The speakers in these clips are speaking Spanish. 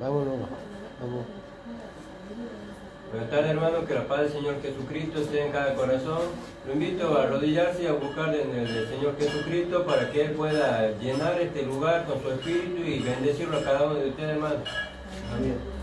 Vámonos, vamos. Buenas tardes, hermano, que la paz del Señor Jesucristo esté en cada corazón. Lo invito a arrodillarse y a buscar en el Señor Jesucristo para que Él pueda llenar este lugar con su Espíritu y bendecirlo a cada uno de ustedes, hermano. Amén.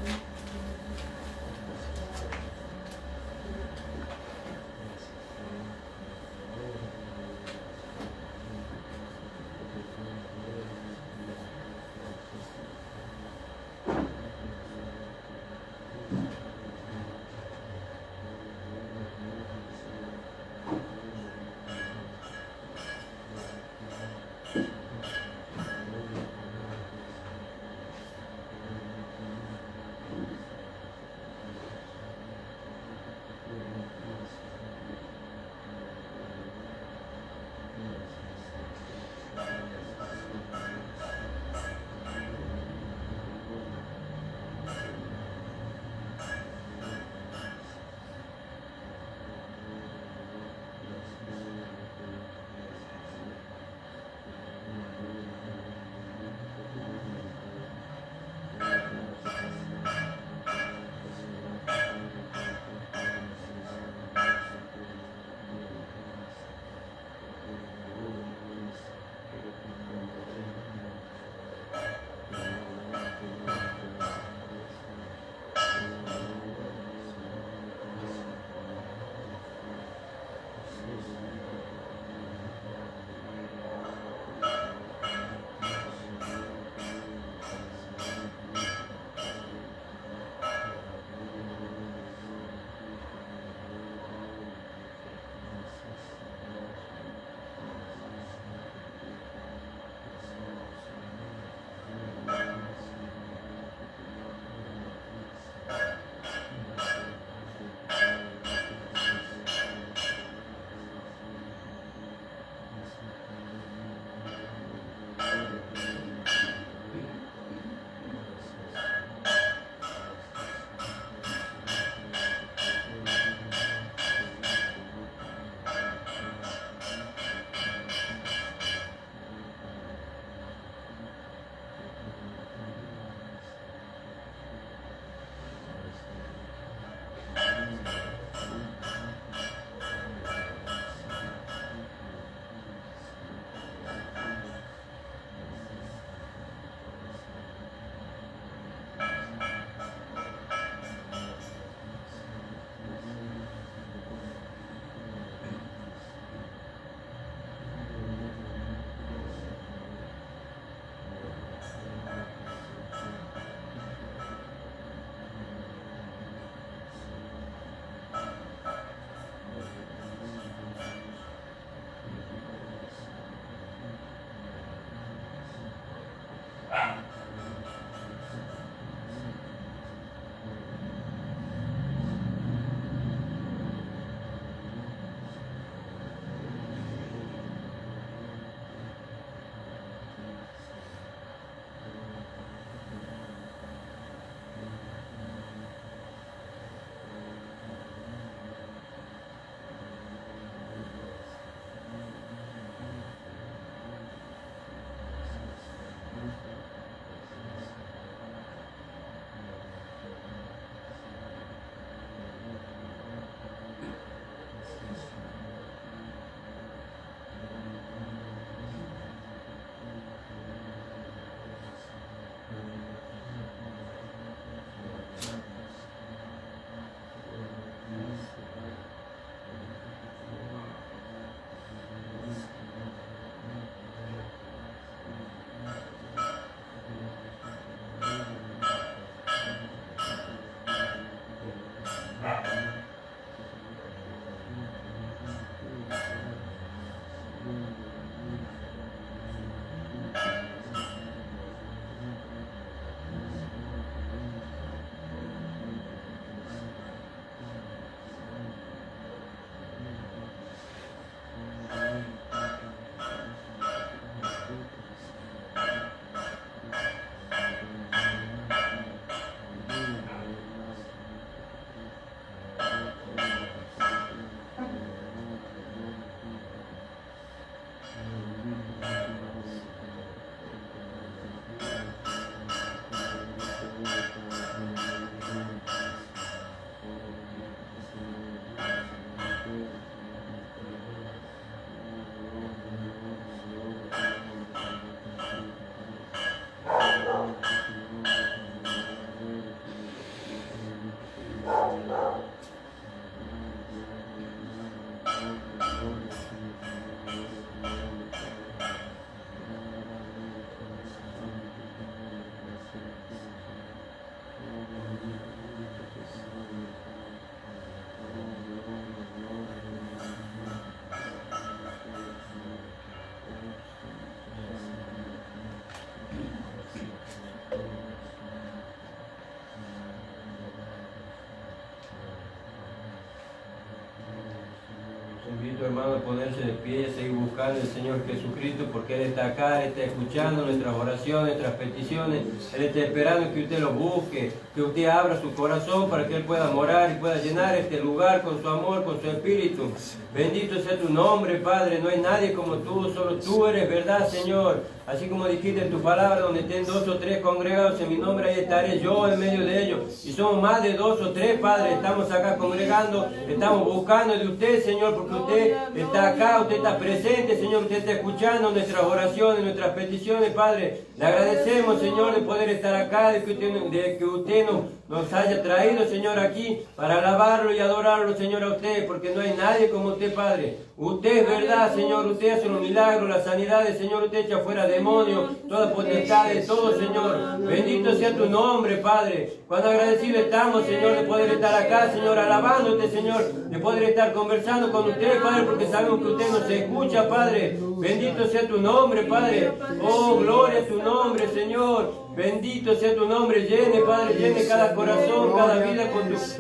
estos hermanos a ponerse de pie y a seguir buscando al Señor Jesucristo, porque Él está acá, Él está escuchando nuestras oraciones, nuestras peticiones, Él está esperando que usted lo busque, que usted abra su corazón para que Él pueda morar y pueda llenar este lugar con su amor, con su espíritu. Bendito sea tu nombre, Padre, no hay nadie como tú, solo tú eres verdad, Señor. Así como dijiste en tu palabra, donde estén 2 o 3 congregados en mi nombre, ahí estaré yo en medio de ellos. Y somos más de 2 o 3, Padre, estamos acá congregando, estamos buscando de usted, Señor, porque usted está acá, usted está presente, Señor, usted está escuchando nuestras oraciones, nuestras peticiones, Padre. Le agradecemos, Señor, de poder estar acá, de que usted nos haya traído, Señor, aquí para alabarlo y adorarlo, Señor, a usted, porque no hay nadie como usted, Padre. Usted es verdad, Señor, usted hace los milagros, las sanidades, Señor, usted echa fuera demonios, toda potestad de todo, Señor. Bendito sea tu nombre, Padre. Cuán agradecidos estamos, Señor, de poder estar acá, Señor, alabándote, Señor, de poder estar conversando con usted, Padre, porque sabemos que usted nos escucha, Padre. Bendito sea tu nombre, Padre. Oh, gloria a tu nombre, Señor. Bendito sea tu nombre, llene, Padre, llene cada corazón, cada vida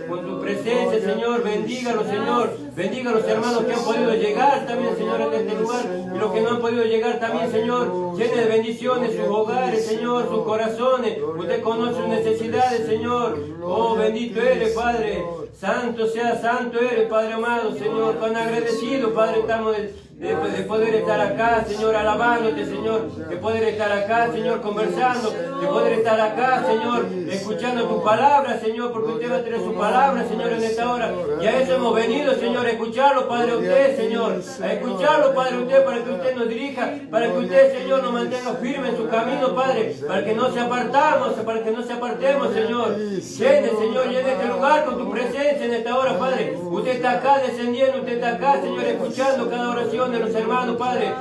con tu presencia, Señor. Bendígalo, Señor. Bendiga a los hermanos que han podido llegar también, Señor, en este lugar. Y los que no han podido llegar también, Señor. Llene de bendiciones sus hogares, Señor, sus corazones. Usted conoce sus necesidades, Señor. Oh, bendito eres, Padre. Santo eres, Padre amado, Señor. Tan agradecido, Padre, estamos de poder estar acá, Señor, alabándote, Señor, de poder estar acá, Señor, conversando, de poder estar acá, Señor, escuchando tu palabra, Señor, porque usted va a tener su palabra, Señor, en esta hora. Y a eso hemos venido, Señor, a escucharlo, Padre, usted, Señor, a escucharlo, Padre, usted, para que usted nos dirija, para que usted, Señor, nos mantenga firme en su camino, Padre, para que no se apartemos, Señor. Llene, Señor, llene este lugar con tu presencia en esta hora, Padre. Usted está acá descendiendo, usted está acá, Señor, escuchando cada oración de los hermanos, Padre.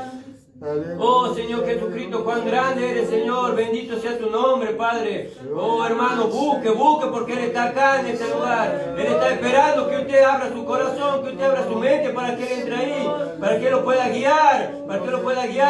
Oh, Señor Jesucristo, cuán grande eres, Señor. Bendito sea tu nombre, Padre. Oh, hermano, busque, porque Él está acá en este lugar. Él está esperando que usted abra su corazón, que usted abra su mente para que Él entre ahí, para que Él lo pueda guiar,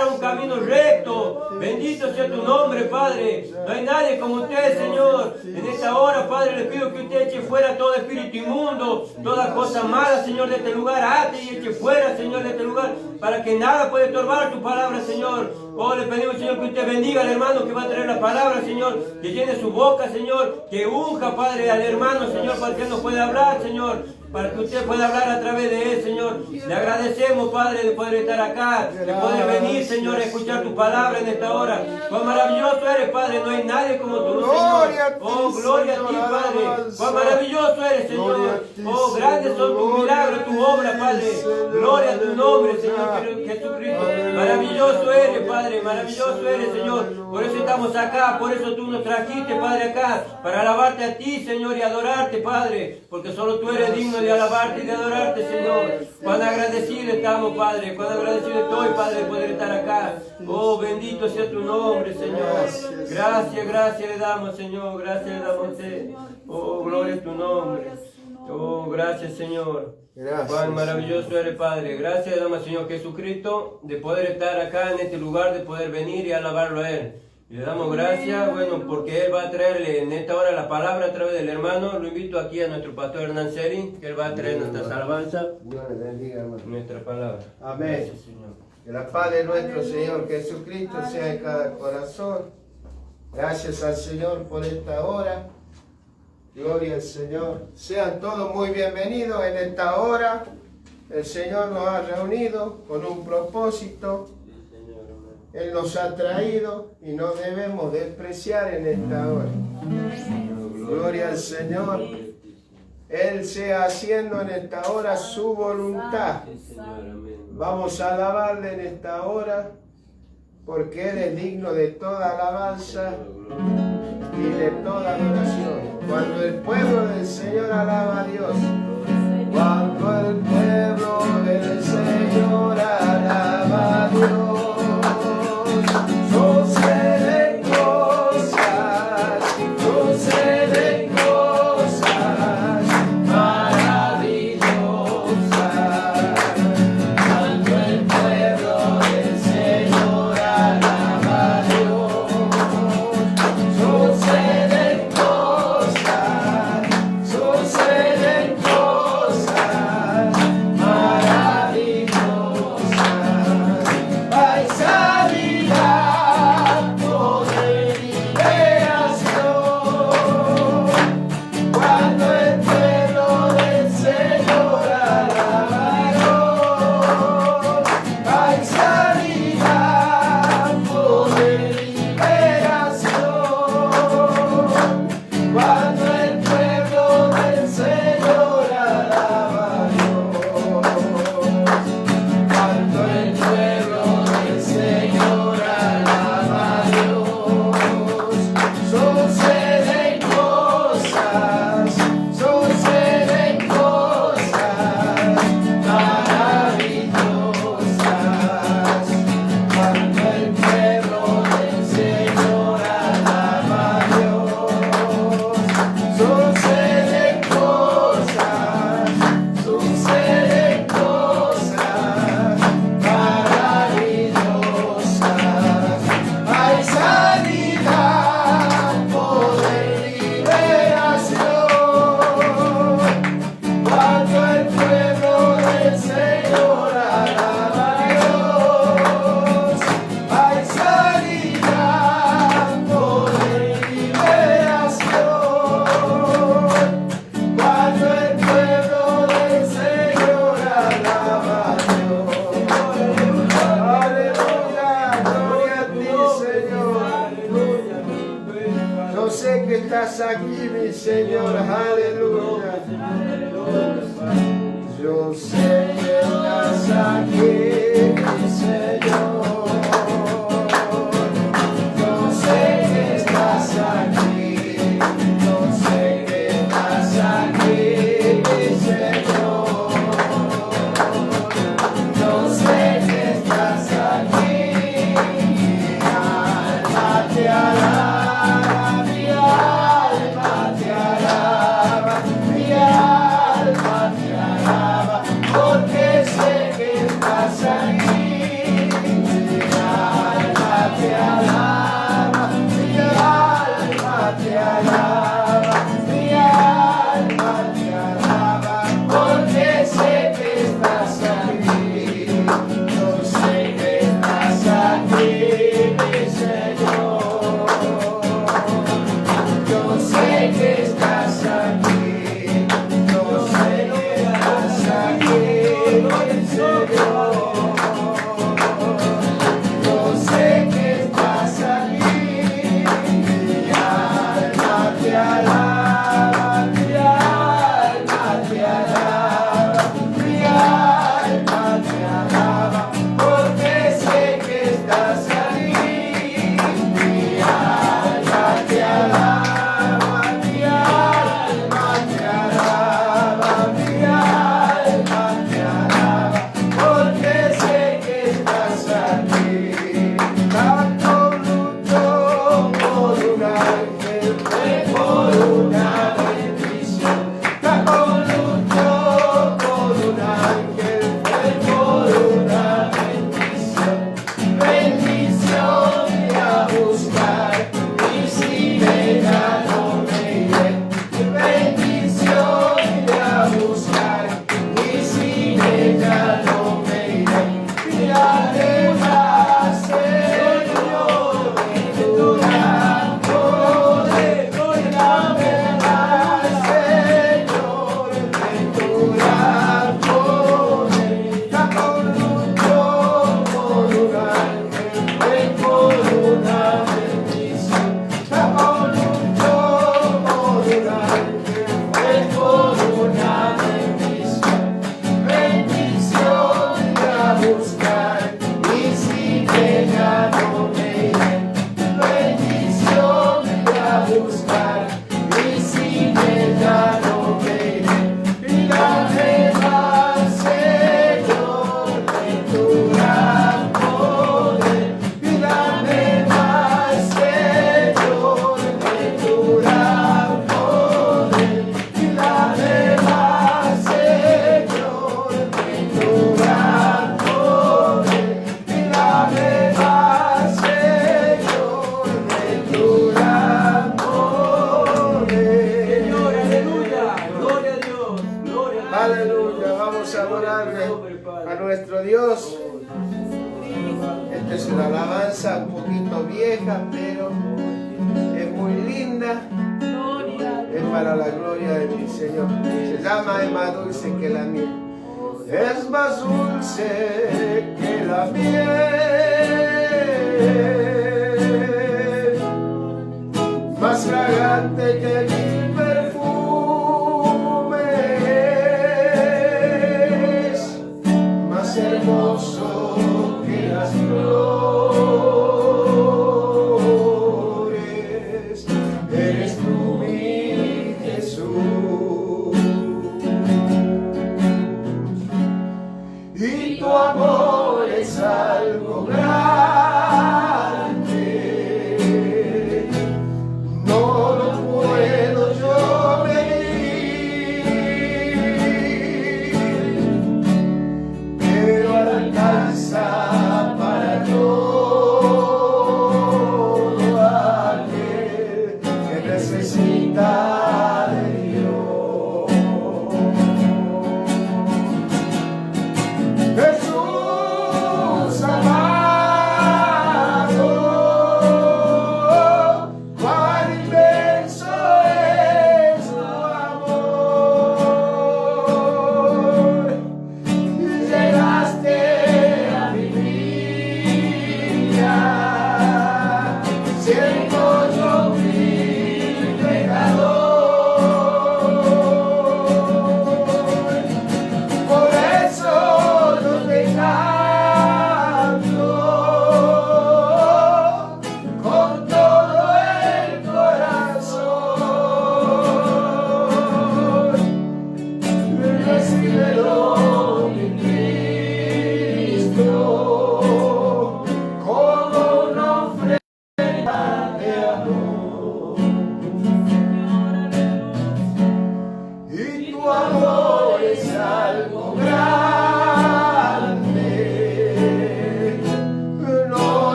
a un camino recto. Bendito sea tu nombre, Padre. No hay nadie como usted, Señor. En esta hora, Padre, le pido que usted eche fuera todo espíritu inmundo, toda cosa mala, Señor, de este lugar. Ate y eche fuera, Señor, de este lugar, para que nada pueda estorbar tu palabra, Señor. Oh, le pedimos, Señor, que usted bendiga al hermano que va a traer la palabra, Señor, que llene su boca, Señor, que unja, Padre, al hermano, Señor, para que Él nos pueda hablar, Señor, para que usted pueda hablar a través de Él, Señor. Le agradecemos, Padre, de poder estar acá, de poder venir, Señor, a escuchar tu palabra en esta hora. Cuán maravilloso eres, Padre, no hay nadie como tú, Señor. Oh, gloria a ti, Padre. Cuán maravilloso eres, Señor. Oh, grandes son tus milagros, tu obra, Padre. Gloria a tu nombre, Señor Jesucristo. Maravilloso eres, Padre, maravilloso eres, Señor. Por eso estamos acá, por eso tú nos trajiste, Padre, acá, para alabarte a ti, Señor, y adorarte, Padre, porque solo tú eres digno de alabarte y de adorarte, Señor. Cuán agradecido estamos, Padre, cuán agradecido estoy, Padre, de poder estar acá. Oh, bendito sea tu nombre, Señor. Gracias le damos, Señor, gracias le damos a usted. Oh, gloria a tu nombre. Oh, gracias, Señor. Gracias, Cuán maravilloso eres, Padre. Gracias le damos al Señor Jesucristo de poder estar acá en este lugar, de poder venir y alabarlo a Él. Y le damos gracias, bueno, porque Él va a traerle en esta hora la palabra a través del hermano. Lo invito aquí a nuestro pastor Hernán Seri, que Él va a traer nuestras alabanzas, Dios le bendiga, hermano. nuestra palabra. Amén. Gracias, Señor. Que la paz de nuestro Señor Jesucristo sea en cada corazón. Gracias al Señor por esta hora. Gloria al Señor. Sean todos muy bienvenidos en esta hora. El Señor nos ha reunido con un propósito. Él nos ha traído y no debemos despreciar en esta hora. Gloria al Señor. Él sea haciendo en esta hora su voluntad. Vamos a alabarle en esta hora porque Él es digno de toda alabanza y de toda adoración. Cuando el pueblo del Señor alaba a Dios, cuando el pueblo del Señor alaba a Dios, suceden cosas maravillosas. Cuando el pueblo del Señor alaba a Dios, suceden cosas estás aquí, mi Señor, aleluya. Yo sé que estás aquí, mi Señor. Yo sé que estás aquí. Yo sé que estás aquí, mi Señor. Yo sé que estás aquí. Mi alma te alaba, mi alma te alaba, mi alma te alaba, porque sé que estás aquí. Mi alma te alaba, mi alma te alaba, mi alma te alaba, porque sé que estás aquí. Yo sé que estás aquí, mi Señor. Yo sé que estás aquí. Yo sé que estás aquí, mi Señor. Yo sé que estás aquí. Mi alma te alaba, mi alma te alaba, mi alma te alaba, porque sé que estás aquí. Mi alma te alaba, mi alma te alaba, mi alma te alaba, porque sé que estás aquí. Tanto luchó por un ángel, fue por una bendición. Tanto luchó por un ángel, fue por una bendición. Bendición iré a buscar, y si ella no me iré. Bendición iré a buscar, y si ella no me iré. Miraré más, Señor, de tu gran poder. Miraré más, Señor, de tu gran poder. Jacob luchó por un ángel, fue por una bendición. Jacob luchó por un ángel, fue por una bendición. Bendición iré a buscar, y si ella no me iré. Bendición iré a buscar, y si ella no me iré. Y dame más, Señor, de tu gran poder. Y dame más, Señor, de tu gran poder. Y dame más, Señor, de tu gran poder. Y dame más, Señor, de tu gran poder. Señor, aleluya, gloria a Dios, gloria a Dios. Aleluya, vamos a adorarle a nuestro Dios. Esta es una alabanza un poquito vieja, pero es muy linda. Es para la gloria de mi Señor. Se llama Es más dulce que la miel. Es más dulce que la miel, más fragante que mil perfumes, más hermoso que las flores. Eres tú, mi Jesús, y tu amor es algo grande. No lo puedo yo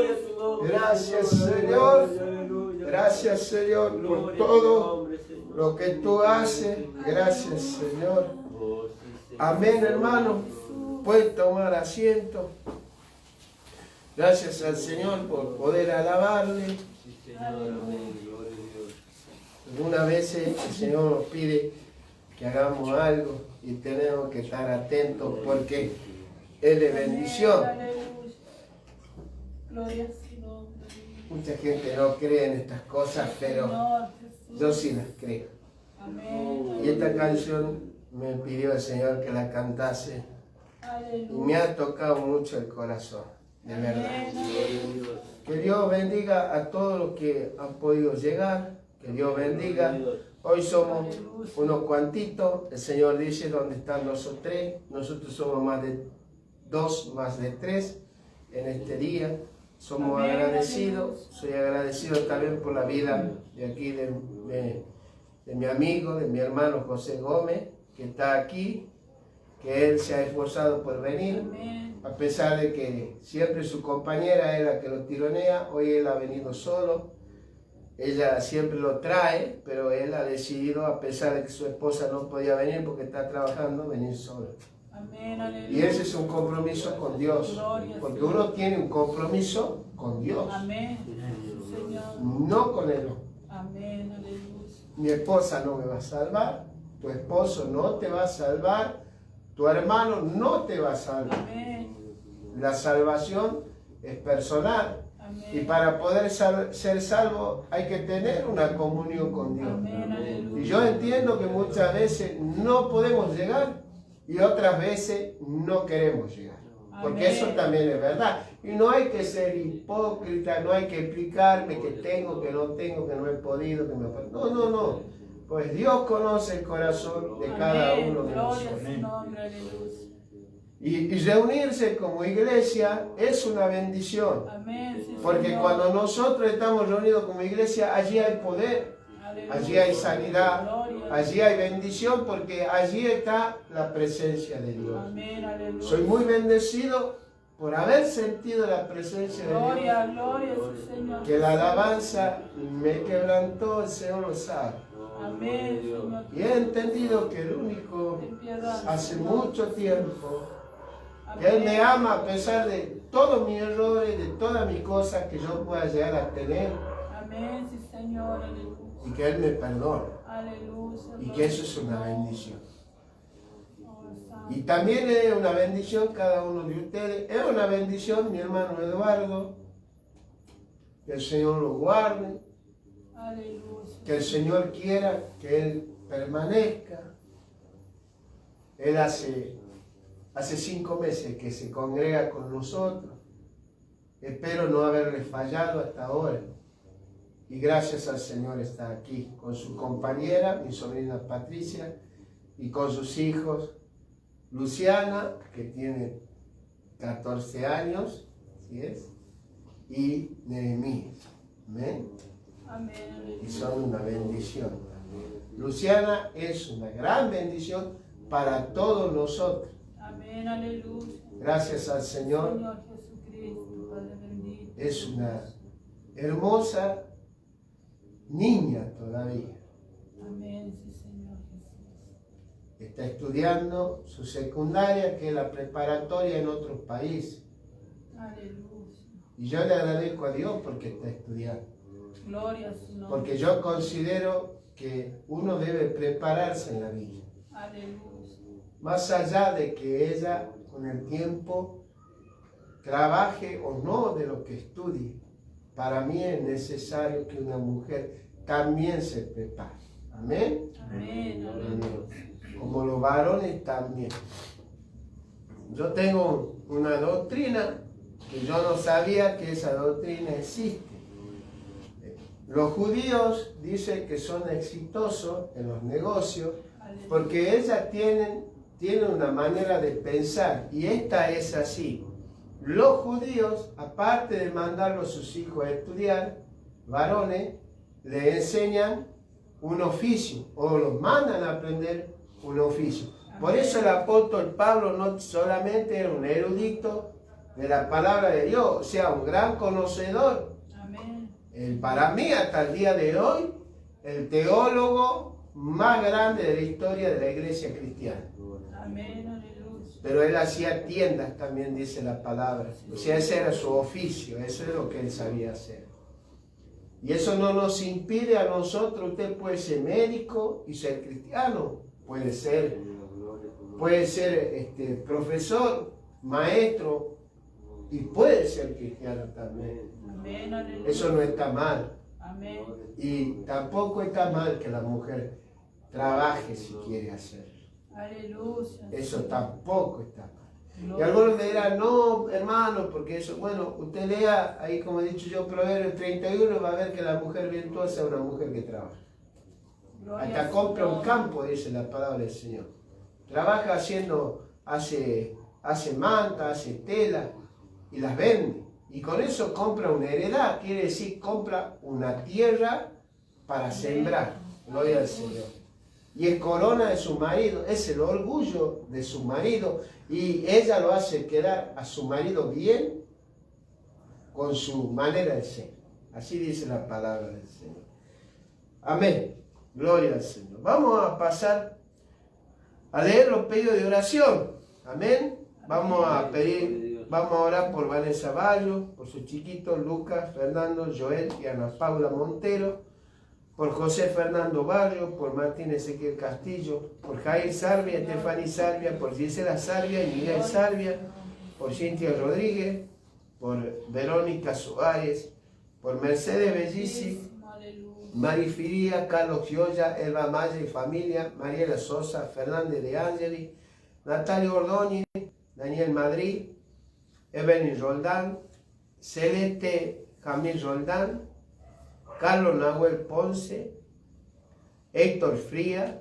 Gloria a tu nombre. Gracias, Señor. Aleluya. Gracias, Señor, por Gloria a tu todo nombre, Señor. lo que tú haces. Gracias, Señor. Oh, sí, Señor. Amén, hermano. Pueden tomar asiento. Gracias al Señor por poder alabarle. Sí, Señor. Amén. Gloria a Dios. Algunas veces el Señor nos pide que hagamos algo y tenemos que estar atentos porque Él es bendición. Gloria a su nombre. Mucha gente no cree en estas cosas, pero Señor Jesús. yo sí las creo. Amén. Y esta canción me pidió el Señor que la cantase y Aleluya. me ha tocado mucho el corazón, de verdad. Amén. Que Dios bendiga a todos los que han podido llegar, que Dios bendiga. Hoy somos unos cuantitos, el Señor dice dónde están nosotros tres, nosotros somos más de 2, más de 3 en este día. Somos Amén. agradecidos, soy agradecido también por la vida de aquí, de mi amigo, de mi hermano José Gómez, que está aquí, que él se ha esforzado por venir, Amén. a pesar de que siempre su compañera es la que lo tironea, hoy él ha venido solo. Ella siempre lo trae, pero él ha decidido, a pesar de que su esposa no podía venir porque está trabajando, venir solo. Amén. Aleluya. Y ese es un compromiso con Dios, porque uno tiene un compromiso con Dios, Amén. Señor. no con el hombre. Amén. Aleluya. Mi esposa no me va a salvar, tu esposo no te va a salvar, tu hermano no te va a salvar. Amén. La salvación es personal. Y Amén. para poder ser salvo hay que tener una comunión con Dios. Amén. Aleluya. Y yo entiendo que muchas veces no podemos llegar y otras veces no queremos llegar. Porque Amén. eso también es verdad. Y no hay que ser hipócrita, no hay que explicarme que tengo, que no tengo, que no he podido, que no he podido. No, no, no. Pues Dios conoce el corazón de cada Amén. uno de Gloria a nosotros. su nombre. Aleluya. Y reunirse como iglesia es una bendición. Amén. Sí, Porque Señor. cuando nosotros estamos reunidos como iglesia, allí hay poder, Aleluya. allí hay sanidad, Gloria. allí hay bendición, porque allí está la presencia de Dios. Amén. Aleluya. Soy muy bendecido por haber sentido la presencia de Dios. Gloria, gloria, sí, Señor. Que la alabanza me quebrantó, el Señor lo sabe. Amén, Señor. Y he entendido que el único Ten piedad. hace Señor. mucho tiempo que Amén. Él me ama a pesar de todos mis errores, de todas mis cosas que yo pueda llegar a tener, Amén, sí, Señor. Aleluya. y que Él me perdone, Aleluya. y que eso es una bendición. Oh, santo. Y también es una bendición cada uno de ustedes, es una bendición mi hermano Eduardo, que el Señor lo guarde, Aleluya. que el Señor quiera que Él permanezca. Él hace 5 meses que se congrega con nosotros. Espero no haberle fallado hasta ahora. Y gracias al Señor está aquí con su compañera, mi sobrina Patricia, y con sus hijos, Luciana, que tiene 14 años, ¿sí es? Y Nehemías. Amén. Amén. Y Aleluya. son una bendición. Luciana es una gran bendición para todos nosotros. Amén. Aleluya. Gracias al Señor. Señor Jesucristo, Padre bendito. Es una hermosa niña todavía. Amén, sí, Señor Jesús. Está estudiando su secundaria, que es la preparatoria en otros países. Aleluya. Y yo le agradezco a Dios porque está estudiando. Gloria a su nombre. Porque yo considero que uno debe prepararse en la vida. Aleluya. Más allá de que ella con el tiempo trabaje o no de lo que estudie, para mí es necesario que una mujer también se prepare. Amén. Amén. Aleluya. Como los varones también. Yo tengo una doctrina que yo no sabía que esa doctrina existe. Los judíos dicen que son exitosos en los negocios Aleluya. porque ellas tienen una manera de pensar, y esta es así. Los judíos, aparte de mandarlos a sus hijos a estudiar, varones, le enseñan un oficio, o los mandan a aprender un oficio. Por eso el apóstol Pablo no solamente era un erudito de la palabra de Dios, o sea, un gran conocedor. Amén. Para mí, hasta el día de hoy, el teólogo más grande de la historia de la iglesia cristiana. Amén, aleluya. Pero él hacía tiendas, también dice la palabra. O sea, ese era su oficio, eso es lo que él sabía hacer. Y eso no nos impide a nosotros, usted puede ser médico y ser cristiano, puede ser profesor, maestro y puede ser cristiano también. Amén, aleluya. Eso no está mal. Amén. Y tampoco está mal que la mujer trabaje si quiere hacerlo. Aleluya. Eso tampoco está mal. Y Gloria. algunos me dirán, no, hermano, porque eso, bueno, usted lea, ahí como he dicho yo, Proverbios 31, va a ver que la mujer virtuosa es una mujer que trabaja. Gloria Hasta al compra un Señor. campo, dice la palabra del Señor. Trabaja hace manta, hace tela y las vende. Y con eso compra una heredad, quiere decir, compra una tierra para sembrar. Gloria al Señor. Y es corona de su marido, es el orgullo de su marido. Y ella lo hace quedar a su marido bien con su manera de ser. Así dice la palabra del Señor. Amén. Gloria al Señor. Vamos a pasar a leer los pedidos de oración. Amén. Vamos a orar por Vanessa Barrio, por sus chiquitos Lucas, Fernando, Joel y Ana Paula Montero, por José Fernando Barrio, por Martín Ezequiel Castillo, por Jair Sarvia, Estefani Sarvia, por Gisela Sarvia y Miguel Sarvia, por Cintia Rodríguez, por Verónica Suárez, por Mercedes Bellici, Aleluya. Mari Firía, Carlos Gioia, Elba Maya y familia, Mariela Sosa, Fernández de Angeli, Natalia Ordóñez, Daniel Madrid, Evelyn Roldán, Celeste Jamil Roldán, Carlos Nahuel Ponce, Héctor Fría,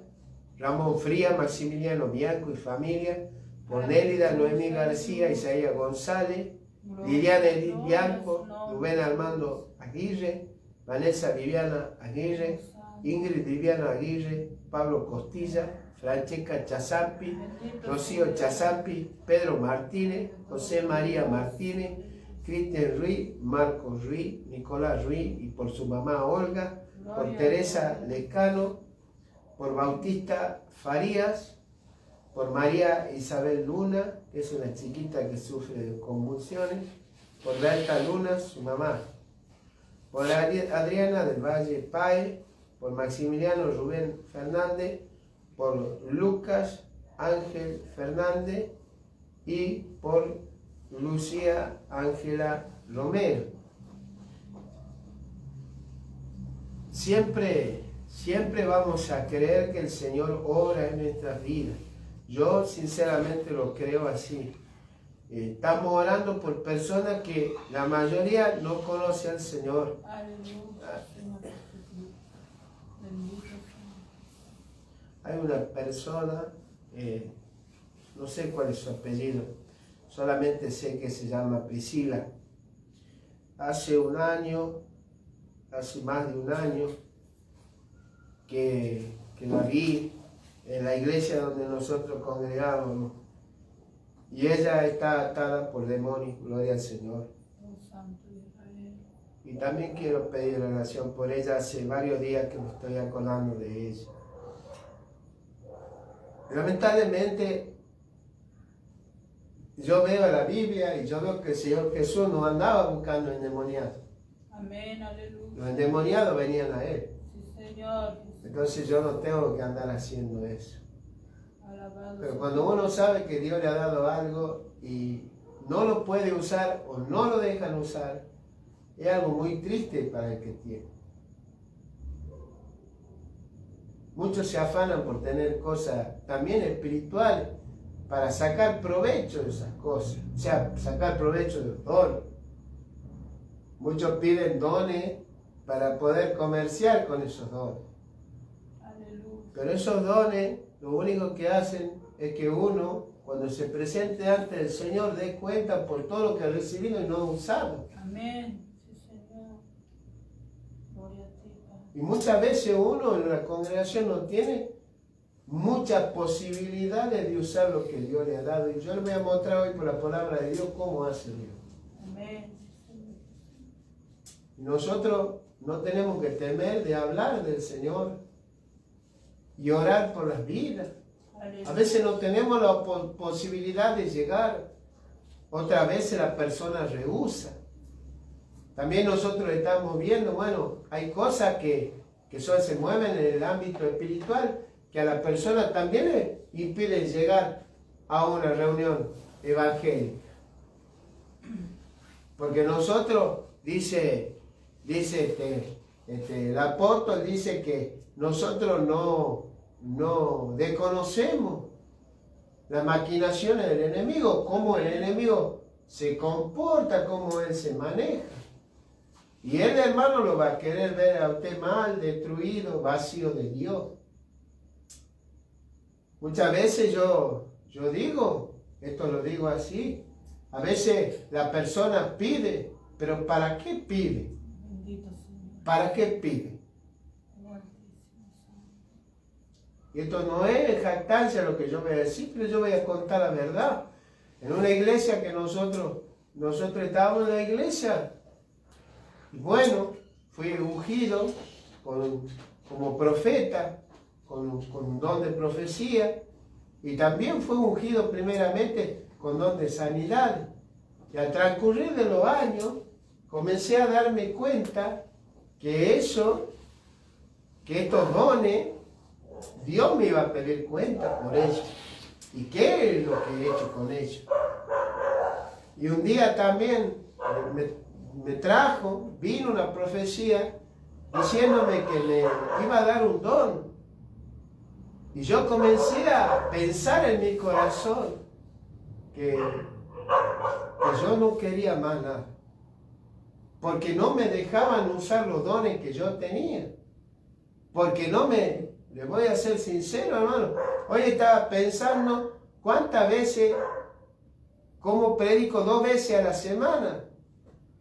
Ramón Fría, Maximiliano Bianco y familia, por Nélida Noemí García, Isaías González, Liliana Edith Bianco, Rubén Armando Aguirre, Vanessa Viviana Aguirre, Ingrid Viviana Aguirre, Pablo Costilla, Francesca Chazampi, Rocío Chazampi, Pedro Martínez, José María Martínez, Cristian Ruiz, Marcos Ruiz, Nicolás Ruiz y por su mamá Olga, por Teresa Lecano, por Bautista Farías, por María Isabel Luna, que es una chiquita que sufre de convulsiones, por Berta Luna, su mamá, por Adriana del Valle Páez, por Maximiliano Rubén Fernández, por Lucas Ángel Fernández y por Lucía Ángela Romero. Siempre vamos a creer que el Señor obra en nuestras vidas. Yo sinceramente lo creo así. Estamos orando por personas que la mayoría no conoce al Señor. Aleluya. Hay una persona, no sé cuál es su apellido, solamente sé que se llama Priscila. Hace más de un año, que la vi en la iglesia donde nosotros congregábamos. Y ella está atada por demonios, gloria al Señor. Y también quiero pedir oración por ella. Hace varios días que me estoy acordando de ella. Lamentablemente, yo veo la Biblia y yo veo que el Señor Jesús no andaba buscando endemoniados. Amén, aleluya. Los endemoniados venían a Él. Sí, Señor. Entonces yo no tengo que andar haciendo eso. Alabado Pero sea. cuando uno sabe que Dios le ha dado algo y no lo puede usar o no lo dejan usar, es algo muy triste para el que tiene. Muchos se afanan por tener cosas también espirituales para sacar provecho de esas cosas, o sea, sacar provecho de los dones. Muchos piden dones para poder comerciar con esos dones. Aleluya. Pero esos dones lo único que hacen es que uno, cuando se presente ante el Señor, dé cuenta por todo lo que ha recibido y no ha usado. Amén. Sí, Señor. Gloria a ti, Padre. Y muchas veces uno en la congregación no tiene muchas posibilidades de usar lo que Dios le ha dado. Y yo les voy a mostrar hoy por la palabra de Dios cómo hace Dios. Amén. Nosotros no tenemos que temer de hablar del Señor y orar por las vidas. A veces no tenemos la posibilidad de llegar. Otras veces la persona rehúsa. También nosotros estamos viendo, bueno, hay cosas que se mueven en el ámbito espiritual que a la persona también le impiden llegar a una reunión evangélica. Porque nosotros, dice el apóstol, dice que nosotros no desconocemos las maquinaciones del enemigo, cómo el enemigo se comporta, cómo él se maneja. Y él, hermano, lo va a querer ver a usted mal, destruido, vacío de Dios. Muchas veces yo digo, esto lo digo así, a veces la persona pide, pero ¿para qué pide? Bendito Señor. ¿Para qué pide? Y esto no es jactancia lo que yo voy a decir, pero yo voy a contar la verdad. En una iglesia que nosotros estábamos en la iglesia, y bueno, fui ungido como profeta, con don de profecía, y también fue ungido primeramente con don de sanidad. Y al transcurrir de los años, comencé a darme cuenta que estos dones, Dios me iba a pedir cuenta por ellos. ¿Y qué es lo que he hecho con ellos? Y un día también vino una profecía diciéndome que me iba a dar un don. Y yo comencé a pensar en mi corazón que yo no quería más nada. Porque no me dejaban usar los dones que yo tenía. Porque les voy a ser sincero, hermano. Hoy estaba pensando cuántas veces, cómo predico 2 veces a la semana.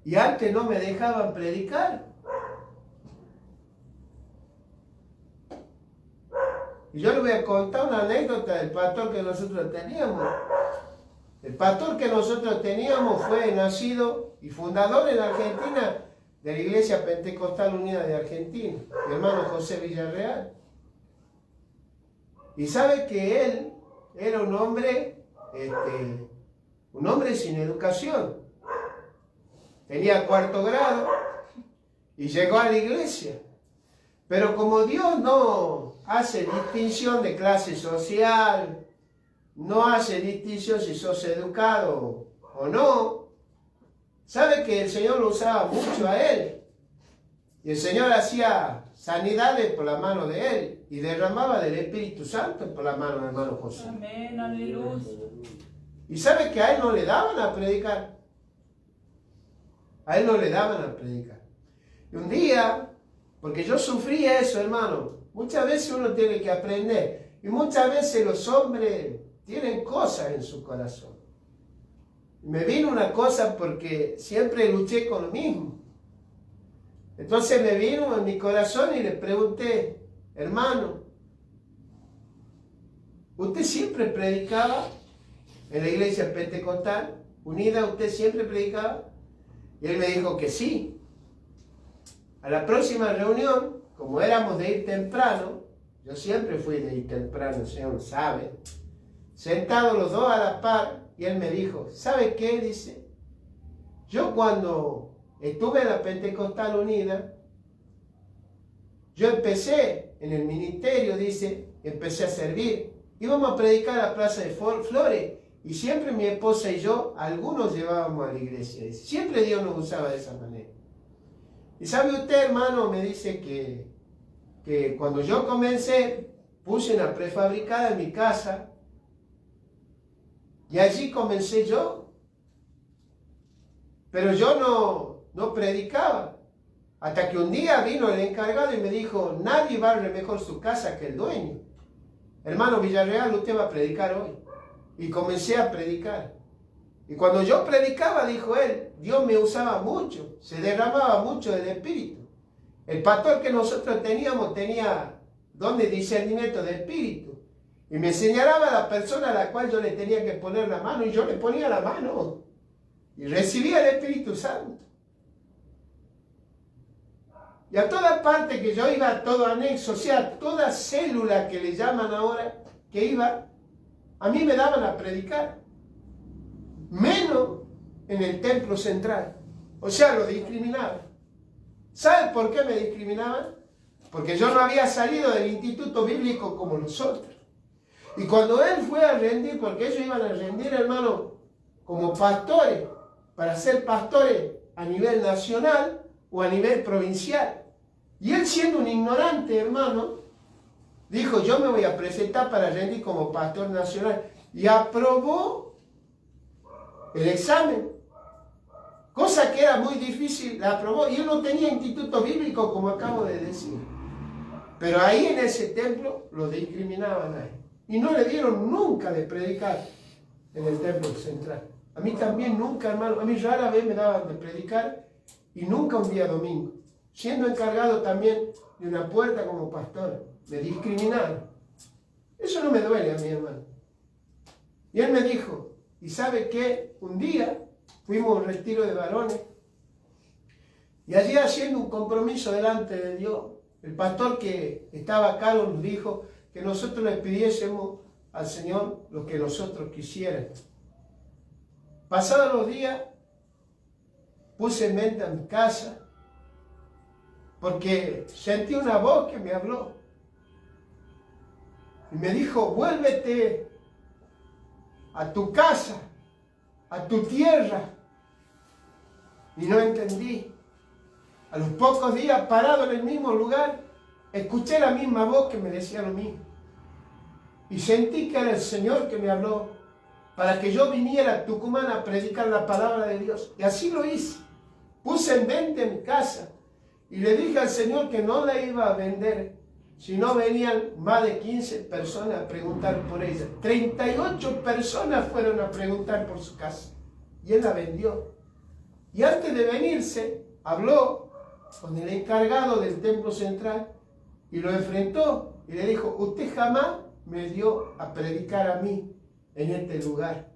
Y antes no me dejaban predicar. Y yo les voy a contar una anécdota del pastor que nosotros teníamos. El pastor que nosotros teníamos fue nacido y fundador en Argentina de la Iglesia Pentecostal Unida de Argentina, mi hermano José Villarreal. Y sabe que él era un hombre sin educación. Tenía 4º grado y llegó a la iglesia. Pero como Dios no hace distinción de clase social, no hace distinción si sos educado o no, sabe que el Señor lo usaba mucho a él. Y el Señor hacía sanidades por la mano de él y derramaba del Espíritu Santo por la mano del hermano José. Amén, aleluya. Y sabe que a él no le daban a predicar. A él no le daban a predicar. Y un día, porque yo sufrí eso, hermano, muchas veces uno tiene que aprender. Y muchas veces los hombres tienen cosas en su corazón. Me vino una cosa porque siempre luché con lo mismo. Entonces me vino en mi corazón y le pregunté, hermano, ¿usted siempre predicaba en la iglesia pentecostal unida? ¿Usted siempre predicaba? Y él me dijo que sí. A la próxima reunión, como éramos de ir temprano, yo siempre fui de ir temprano, el Señor lo sabe, sentados los dos a la par, y él me dijo, ¿sabe qué? Dice, yo cuando estuve en la Pentecostal Unida, yo empecé en el ministerio, dice, empecé a servir, íbamos a predicar a la Plaza de Flores, y siempre mi esposa y yo, algunos llevábamos a la iglesia, dice, siempre Dios nos usaba de esa manera. Y sabe usted, hermano, me dice que cuando yo comencé, puse una prefabricada en mi casa, y allí comencé yo. Pero yo no predicaba. Hasta que un día vino el encargado y me dijo, nadie barre mejor su casa que el dueño. Hermano Villarreal, usted va a predicar hoy. Y comencé a predicar. Y cuando yo predicaba, dijo él, Dios me usaba mucho, se derramaba mucho del Espíritu. El pastor que nosotros teníamos tenía don de discernimiento de Espíritu. Y me señalaba a la persona a la cual yo le tenía que poner la mano, y yo le ponía la mano. Y recibía el Espíritu Santo. Y a toda parte que yo iba, a todo anexo, o sea, toda célula que le llaman ahora, que iba, a mí me daban a predicar. Menos en el templo central. O sea, lo discriminaban. ¿Sabe por qué me discriminaban? Porque yo no había salido del instituto bíblico como los otros. Y cuando él fue a rendir, porque ellos iban a rendir, hermano, como pastores, para ser pastores a nivel nacional o a nivel provincial. Y él, siendo un ignorante, hermano, dijo, yo me voy a presentar para rendir como pastor nacional. Y aprobó el examen. Cosa que era muy difícil, la aprobó. Y él no tenía instituto bíblico, como acabo de decir. Pero ahí en ese templo lo discriminaban a él. Y no le dieron nunca de predicar en el templo central. A mí también nunca, hermano, a mí rara vez me daban de predicar y nunca un día domingo. Siendo encargado también de una puerta como pastor, me discriminaron. Eso no me duele a mí, hermano. Y él me dijo, ¿y sabe qué? Un día fuimos a un retiro de varones y allí, haciendo un compromiso delante de Dios, el pastor que estaba acá nos dijo que nosotros le pidiésemos al Señor lo que nosotros quisiéramos. Pasados los días, puse en mente a mi casa, porque sentí una voz que me habló. Y me dijo, vuélvete a tu casa, a tu tierra. Y no entendí. A los pocos días, parado en el mismo lugar, escuché la misma voz que me decía lo mismo. Y sentí que era el Señor que me habló para que yo viniera a Tucumán a predicar la palabra de Dios. Y así lo hice. Puse en venta mi casa y le dije al Señor que no la iba a vender si no venían más de 15 personas a preguntar por ella. 38 personas fueron a preguntar por su casa y Él la vendió. Y antes de venirse, habló con el encargado del templo central y lo enfrentó y le dijo, usted jamás me dio a predicar a mí en este lugar.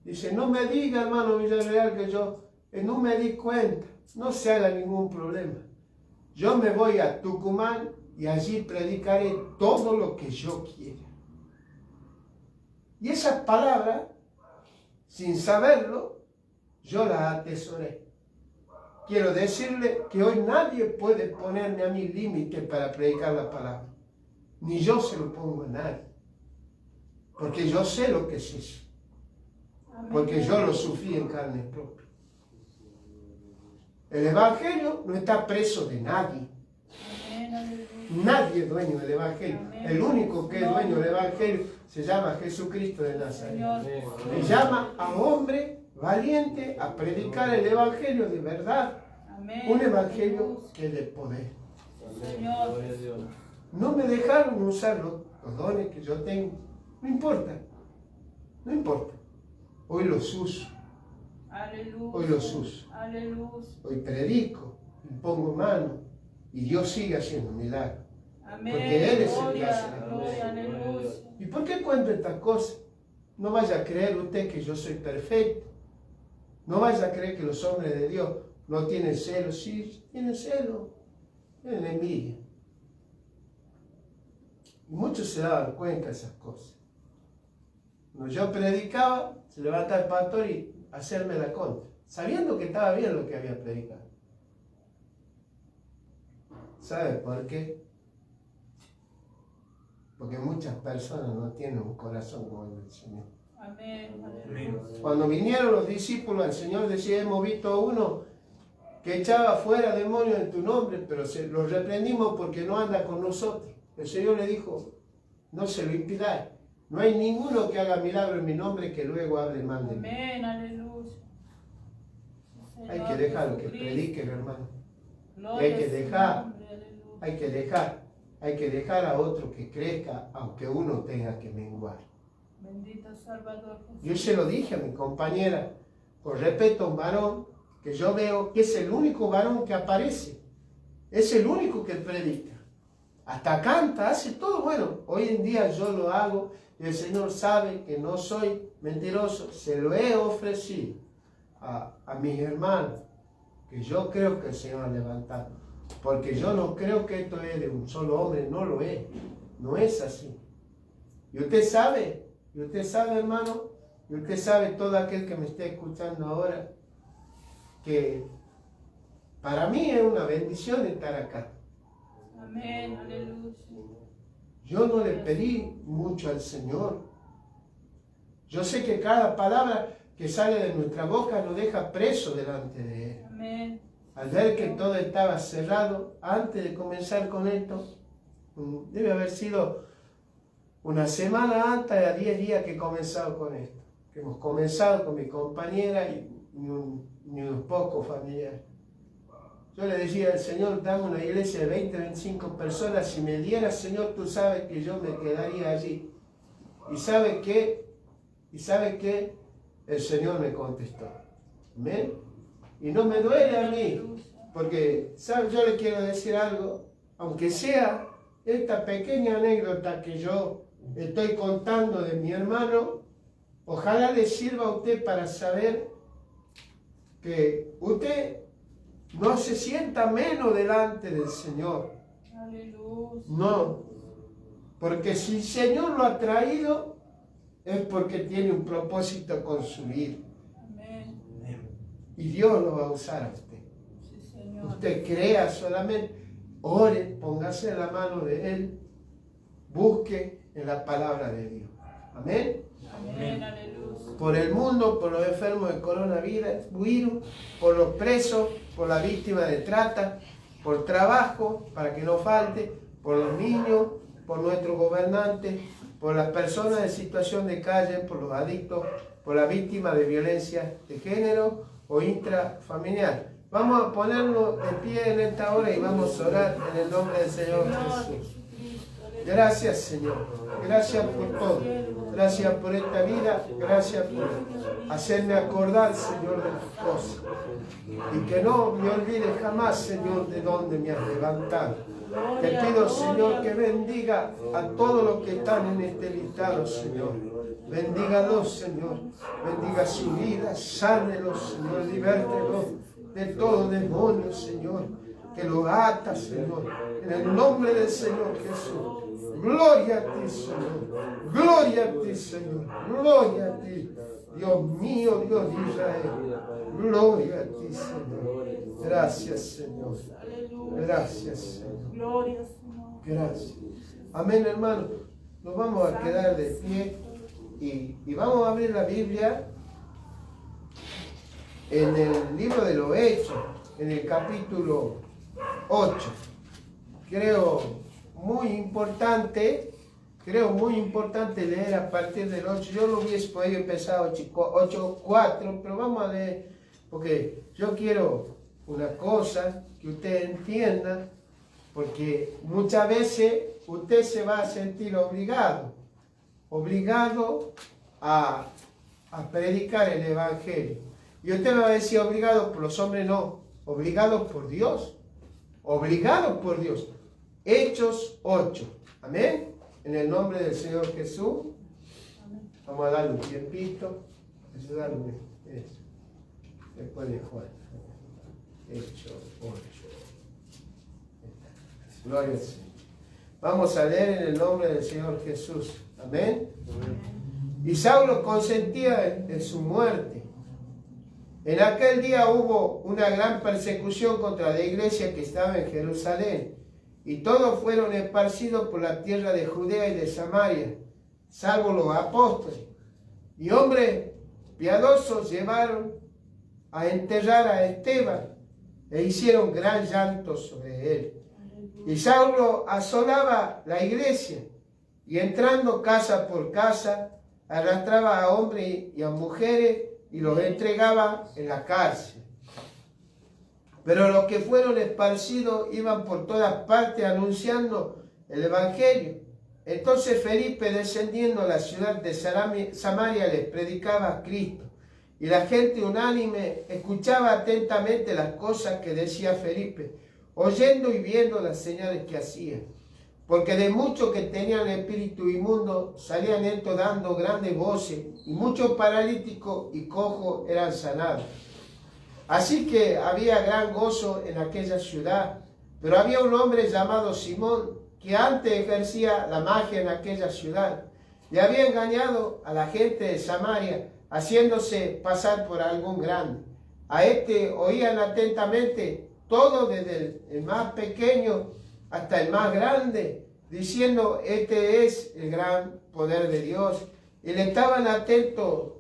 Dice, no me diga, hermano Villarreal, que yo no me di cuenta. No se haga ningún problema. Yo me voy a Tucumán y allí predicaré todo lo que yo quiera. Y esas palabras, sin saberlo, yo las atesoré. Quiero decirle que hoy nadie puede ponerme a mí límite para predicar la palabra. Ni yo se lo pongo a nadie. Porque yo sé lo que es eso. Porque yo lo sufrí en carne propia. El Evangelio no está preso de nadie. Nadie es dueño del Evangelio. El único que es dueño del Evangelio se llama Jesucristo de Nazaret. Le llama a hombre valiente a predicar el Evangelio de verdad. Un Evangelio que es de poder. No me dejaron usar los dones que yo tengo. No importa. No importa. Hoy los uso. Hoy los uso. Hoy predico, impongo mano y Dios sigue haciendo milagros. Porque Él es el que hace la gloria. ¿Y por qué cuento estas cosas? No vaya a creer usted que yo soy perfecto. No vaya a creer que los hombres de Dios no tienen celo. Sí, tienen celo. Tienen envidia. Y muchos se daban cuenta de esas cosas. Cuando yo predicaba, se levantaba el pastor y hacerme la contra, sabiendo que estaba bien lo que había predicado. ¿Sabe por qué? Porque muchas personas no tienen un corazón como el del Señor. Amén. Cuando vinieron los discípulos, el Señor decía, hemos visto a uno que echaba fuera demonios en tu nombre, pero los reprendimos porque no anda con nosotros. El Señor le dijo, no se lo impidáis. No hay ninguno que haga milagro en mi nombre que luego hable mal de mí. Amén, aleluya. Hay que dejar que prediquen, hermano. Hay que dejar a otro que crezca, aunque uno tenga que menguar. Bendito Salvador Jesús. Yo se lo dije a mi compañera, con respeto a un varón, que yo veo que es el único varón que aparece. Es el único que predica. hasta canta, hace todo. Bueno, hoy en día yo lo hago y el Señor sabe que no soy mentiroso. Se lo he ofrecido a mis hermanos, que yo creo que el Señor ha levantado. Porque yo no creo que esto es de un solo hombre, no lo es. No es así. Y usted sabe, hermano, y usted sabe, todo aquel que me esté escuchando ahora, que para mí es una bendición estar acá. Amén, aleluya. Yo no le pedí mucho al Señor. Yo sé que cada palabra que sale de nuestra boca nos deja preso delante de Él. Amén. Al ver que todo estaba cerrado, antes de comenzar con esto, debe haber sido una semana antes, a 10 días que he comenzado con esto. Que hemos comenzado con mi compañera y unos pocos familiares. Yo le decía al Señor, dame una iglesia de 20, 25 personas. Si me dieras, Señor, tú sabes que yo me quedaría allí. ¿Y sabe qué? El Señor me contestó. ¿Amén? Y no me duele a mí, porque, ¿sabe? Yo le quiero decir algo, aunque sea esta pequeña anécdota que yo estoy contando de mi hermano, ojalá le sirva a usted para saber que usted no se sienta menos delante del Señor. Aleluya. No, porque si el Señor lo ha traído, es porque tiene un propósito con su vida. Amén. Y Dios lo va a usar a usted. Sí, Señor. Usted crea solamente, ore, póngase en la mano de Él, busque en la palabra de Dios. Amén. Amén, aleluya. Por el mundo, por los enfermos de coronavirus, por los presos, por la víctima de trata, por trabajo, para que no falte, por los niños, por nuestros gobernantes, por las personas en situación de calle, por los adictos, por la víctima de violencia de género o intrafamiliar. Vamos a ponernos de pie en esta hora y vamos a orar en el nombre del Señor Jesús. Gracias, Señor. Gracias por todo. Gracias por esta vida. Gracias por hacerme acordar, Señor, de las cosas. Y que no me olvide jamás, Señor, de dónde me has levantado. Te pido, Señor, que bendiga a todos los que están en este listado, Señor. Bendígalos, Señor. Bendiga su vida. Sánelos, Señor. Libértelos de todo demonio, Señor. Que los ata, Señor. En el nombre del Señor Jesús. Gloria a ti, Señor. Gloria a ti, Señor. Gloria a ti. Dios mío, Dios de Israel. Gloria a ti, Señor. Gracias, Señor. Gracias, Señor. Gloria, Señor. Gracias. Amén, hermano. Nos vamos a quedar de pie y vamos a abrir la Biblia en el libro de los Hechos, en el capítulo 8. Creo muy importante leer a partir del 8. Yo lo hubiese podido empezar 8:4, pero vamos a leer, porque yo quiero una cosa que usted entienda, porque muchas veces usted se va a sentir obligado a predicar el Evangelio. Y usted me va a decir, obligado por los hombres, no, obligado por Dios. Obligado por Dios. Hechos 8. Amén. En el nombre del Señor Jesús. Amén. Vamos a darle un tiempito. Ayudarme. Eso. Después de Juan. Hechos 8. Gloria al Señor. Vamos a leer en el nombre del Señor Jesús. Amén. Y Saulo consentía en su muerte. En aquel día hubo una gran persecución contra la iglesia que estaba en Jerusalén, y todos fueron esparcidos por la tierra de Judea y de Samaria, salvo los apóstoles. Y hombres piadosos llevaron a enterrar a Esteban, e hicieron gran llanto sobre él. Y Saulo asolaba la iglesia, y entrando casa por casa, arrastraba a hombres y a mujeres, y los entregaba en la cárcel. Pero los que fueron esparcidos iban por todas partes anunciando el Evangelio. Entonces Felipe, descendiendo a la ciudad de Samaria, les predicaba a Cristo. Y la gente unánime escuchaba atentamente las cosas que decía Felipe, oyendo y viendo las señales que hacía. porque de muchos que tenían espíritu inmundo salían estos dando grandes voces, y muchos paralíticos y cojos eran sanados. Así que había gran gozo en aquella ciudad. Pero había un hombre llamado Simón, que antes ejercía la magia en aquella ciudad, y había engañado a la gente de Samaria, haciéndose pasar por algún grande. A este oían atentamente todos, desde el más pequeño hasta el más grande, diciendo: este es el gran poder de Dios. Y le estaban atentos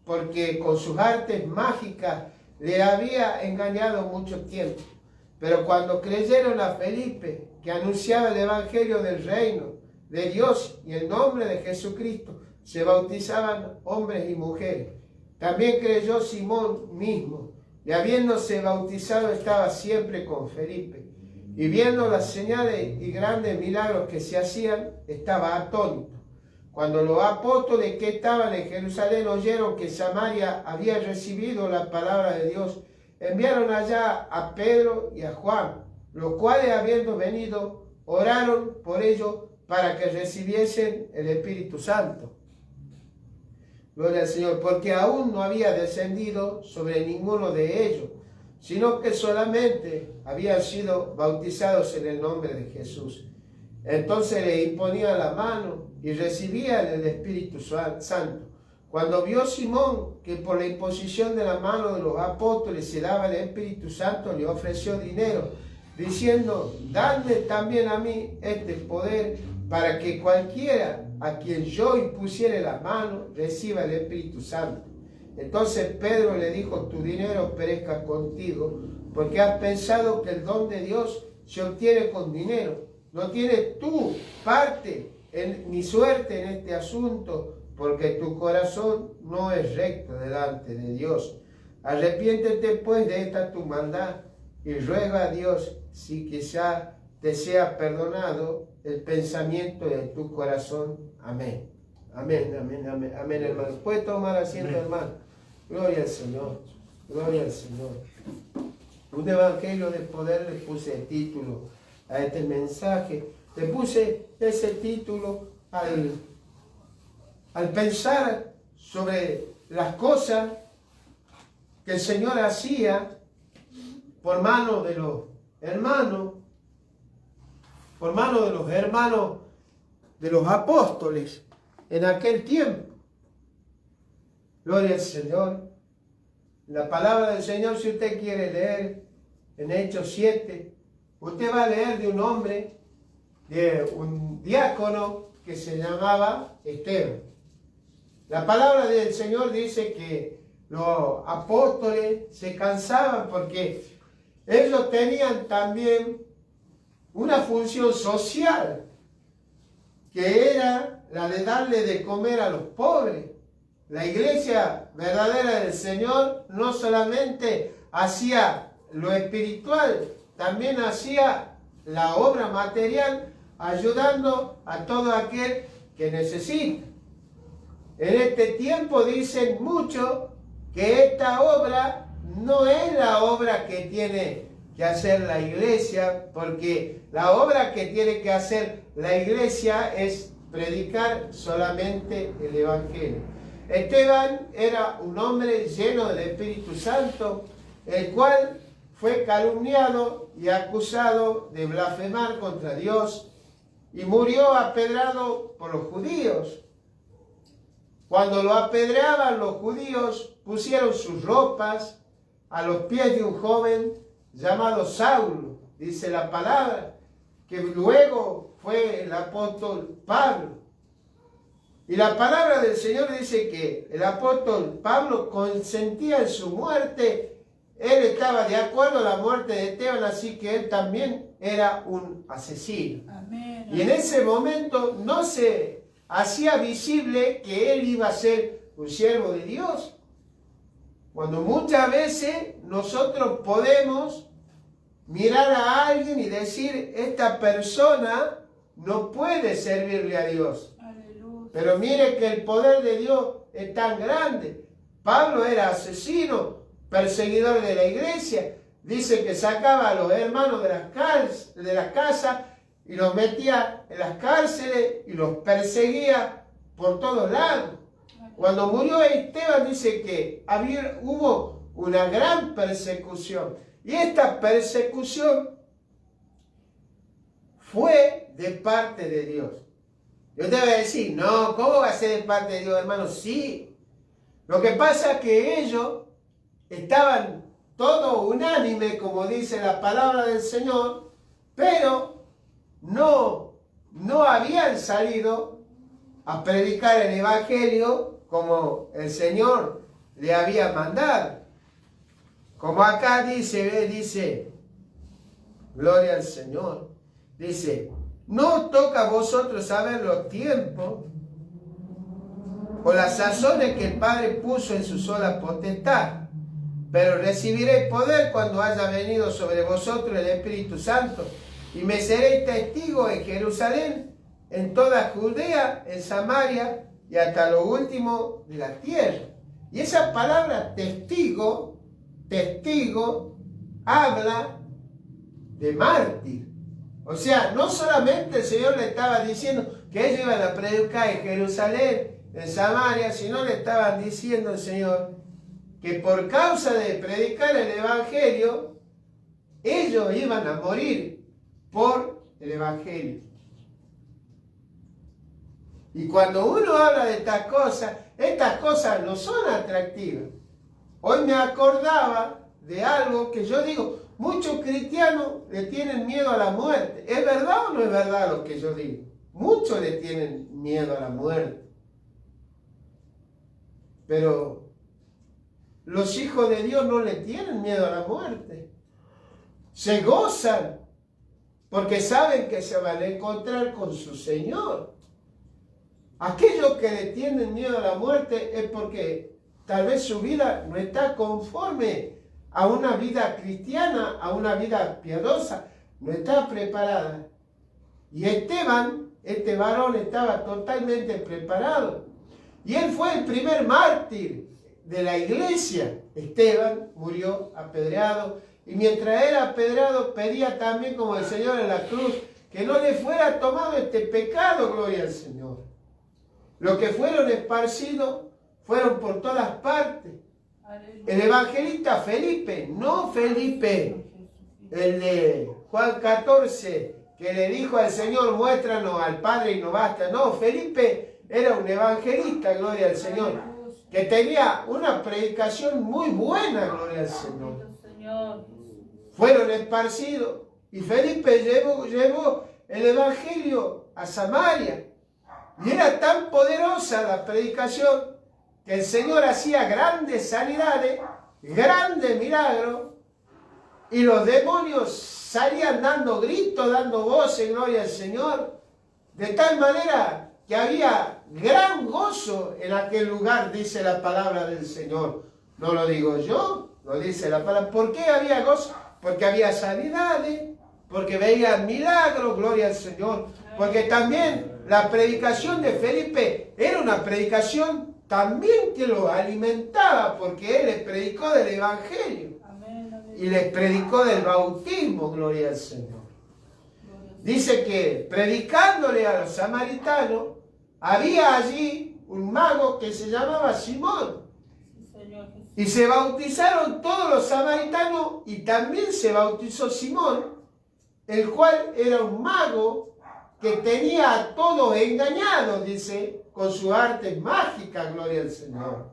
porque con sus artes mágicas le había engañado mucho tiempo. Pero cuando creyeron a Felipe, que anunciaba el evangelio del reino de Dios y el nombre de Jesucristo, se bautizaban hombres y mujeres. También creyó Simón mismo, y habiéndose bautizado estaba siempre con Felipe. Y viendo las señales y grandes milagros que se hacían, estaba atónito. Cuando los apóstoles que estaban en Jerusalén oyeron que Samaria había recibido la palabra de Dios, enviaron allá a Pedro y a Juan, los cuales, habiendo venido, oraron por ellos para que recibiesen el Espíritu Santo. Gloria al Señor, porque aún no había descendido sobre ninguno de ellos, sino que solamente habían sido bautizados en el nombre de Jesús. Entonces le imponían la mano y recibían el Espíritu Santo. Cuando vio Simón que por la imposición de la mano de los apóstoles se daba el Espíritu Santo, le ofreció dinero, diciendo: dadme también a mí este poder, para que cualquiera a quien yo impusiere la mano reciba el Espíritu Santo. Entonces Pedro le dijo: tu dinero perezca contigo, porque has pensado que el don de Dios se obtiene con dinero. No tienes tú parte ni suerte en este asunto, porque tu corazón no es recto delante de Dios. Arrepiéntete pues de esta tu maldad y ruega a Dios si quizá te sea perdonado el pensamiento de tu corazón. Amén. Amén, amén, amén, amén, hermano. ¿Puede tomar asiento, hermano? Gloria al Señor, gloria al Señor. Un evangelio de poder, le puse el título a este mensaje. Le puse ese título al pensar sobre las cosas que el Señor hacía por mano de los hermanos, por mano de los hermanos de los apóstoles en aquel tiempo. Gloria al Señor. La palabra del Señor, si usted quiere leer en Hechos 7, usted va a leer de un hombre, de un diácono que se llamaba Esteban. La palabra del Señor dice que los apóstoles se cansaban porque ellos tenían también una función social, que era la de darle de comer a los pobres. La iglesia verdadera del Señor no solamente hacía lo espiritual, también hacía la obra material, ayudando a todo aquel que necesita. En este tiempo dicen mucho que esta obra no es la obra que tiene que hacer la iglesia, porque la obra que tiene que hacer la iglesia es predicar solamente el Evangelio. Esteban era un hombre lleno del Espíritu Santo, el cual fue calumniado y acusado de blasfemar contra Dios y murió apedrado por los judíos. Cuando lo apedreaban los judíos, pusieron sus ropas a los pies de un joven llamado Saulo, dice la palabra, que luego fue el apóstol Pablo. Y la palabra del Señor dice que el apóstol Pablo consentía en su muerte. Él estaba de acuerdo a la muerte de Esteban, así que él también era un asesino. Amén. Y en ese momento no se hacía visible que él iba a ser un siervo de Dios. Cuando muchas veces nosotros podemos mirar a alguien y decir: esta persona no puede servirle a Dios. Aleluya. Pero mire que el poder de Dios es tan grande. Pablo era asesino, perseguidor de la iglesia. Dice que sacaba a los hermanos de las casas y los metía en las cárceles y los perseguía por todos lados. Cuando murió Esteban dice que hubo una gran persecución. Y esta persecución fue de parte de Dios. Yo te voy a decir, no, ¿cómo va a ser de parte de Dios, hermano? Sí. Lo que pasa es que ellos estaban todos unánimes, como dice la palabra del Señor, pero no habían salido a predicar el Evangelio como el Señor le había mandado. Como acá dice, gloria al Señor, dice, no toca a vosotros saber los tiempos o las sazones que el Padre puso en su sola potestad, pero recibiréis poder cuando haya venido sobre vosotros el Espíritu Santo, y me seréis testigos en Jerusalén, en toda Judea, en Samaria y hasta lo último de la tierra. Y esa palabra testigo habla de mártir. O sea, no solamente el Señor le estaba diciendo que ellos iban a predicar en Jerusalén, en Samaria, sino le estaban diciendo al Señor que por causa de predicar el Evangelio, ellos iban a morir por el Evangelio. Y cuando uno habla de estas cosas no son atractivas. Hoy me acordaba de algo que yo digo, muchos cristianos le tienen miedo a la muerte. ¿Es verdad o no es verdad lo que yo digo? Muchos le tienen miedo a la muerte. Pero los hijos de Dios no le tienen miedo a la muerte. Se gozan porque saben que se van a encontrar con su Señor. Aquellos que le tienen miedo a la muerte es porque tal vez su vida no está conforme a una vida cristiana, a una vida piadosa, no está preparada. Y Esteban, este varón, estaba totalmente preparado. Y él fue el primer mártir de la iglesia. Esteban murió apedreado, y mientras era apedreado pedía también como el Señor en la cruz, que no le fuera tomado este pecado, gloria al Señor. Los que fueron esparcidos fueron por todas partes. El evangelista Felipe, no Felipe, el de Juan 14, que le dijo al Señor, muéstranos al Padre y no basta. No, Felipe era un evangelista, gloria al Señor, que tenía una predicación muy buena, gloria al Señor. Fueron esparcidos y Felipe llevó el evangelio a Samaria. Y era tan poderosa la predicación que el Señor hacía grandes sanidades, grandes milagros, y los demonios salían dando gritos, dando voces, gloria al Señor, de tal manera que había gran gozo en aquel lugar, dice la palabra del Señor. No lo digo yo, lo dice la palabra. ¿Por qué había gozo? Porque había sanidades, porque veían milagros, gloria al Señor, porque también la predicación de Felipe era una predicación también que lo alimentaba, porque él les predicó del Evangelio. Y les predicó del bautismo, gloria al Señor. Dice que predicándole a los samaritanos, había allí un mago que se llamaba Simón. Y se bautizaron todos los samaritanos y también se bautizó Simón, el cual era un mago que tenía a todos engañados, dice, con su arte mágica, gloria al Señor.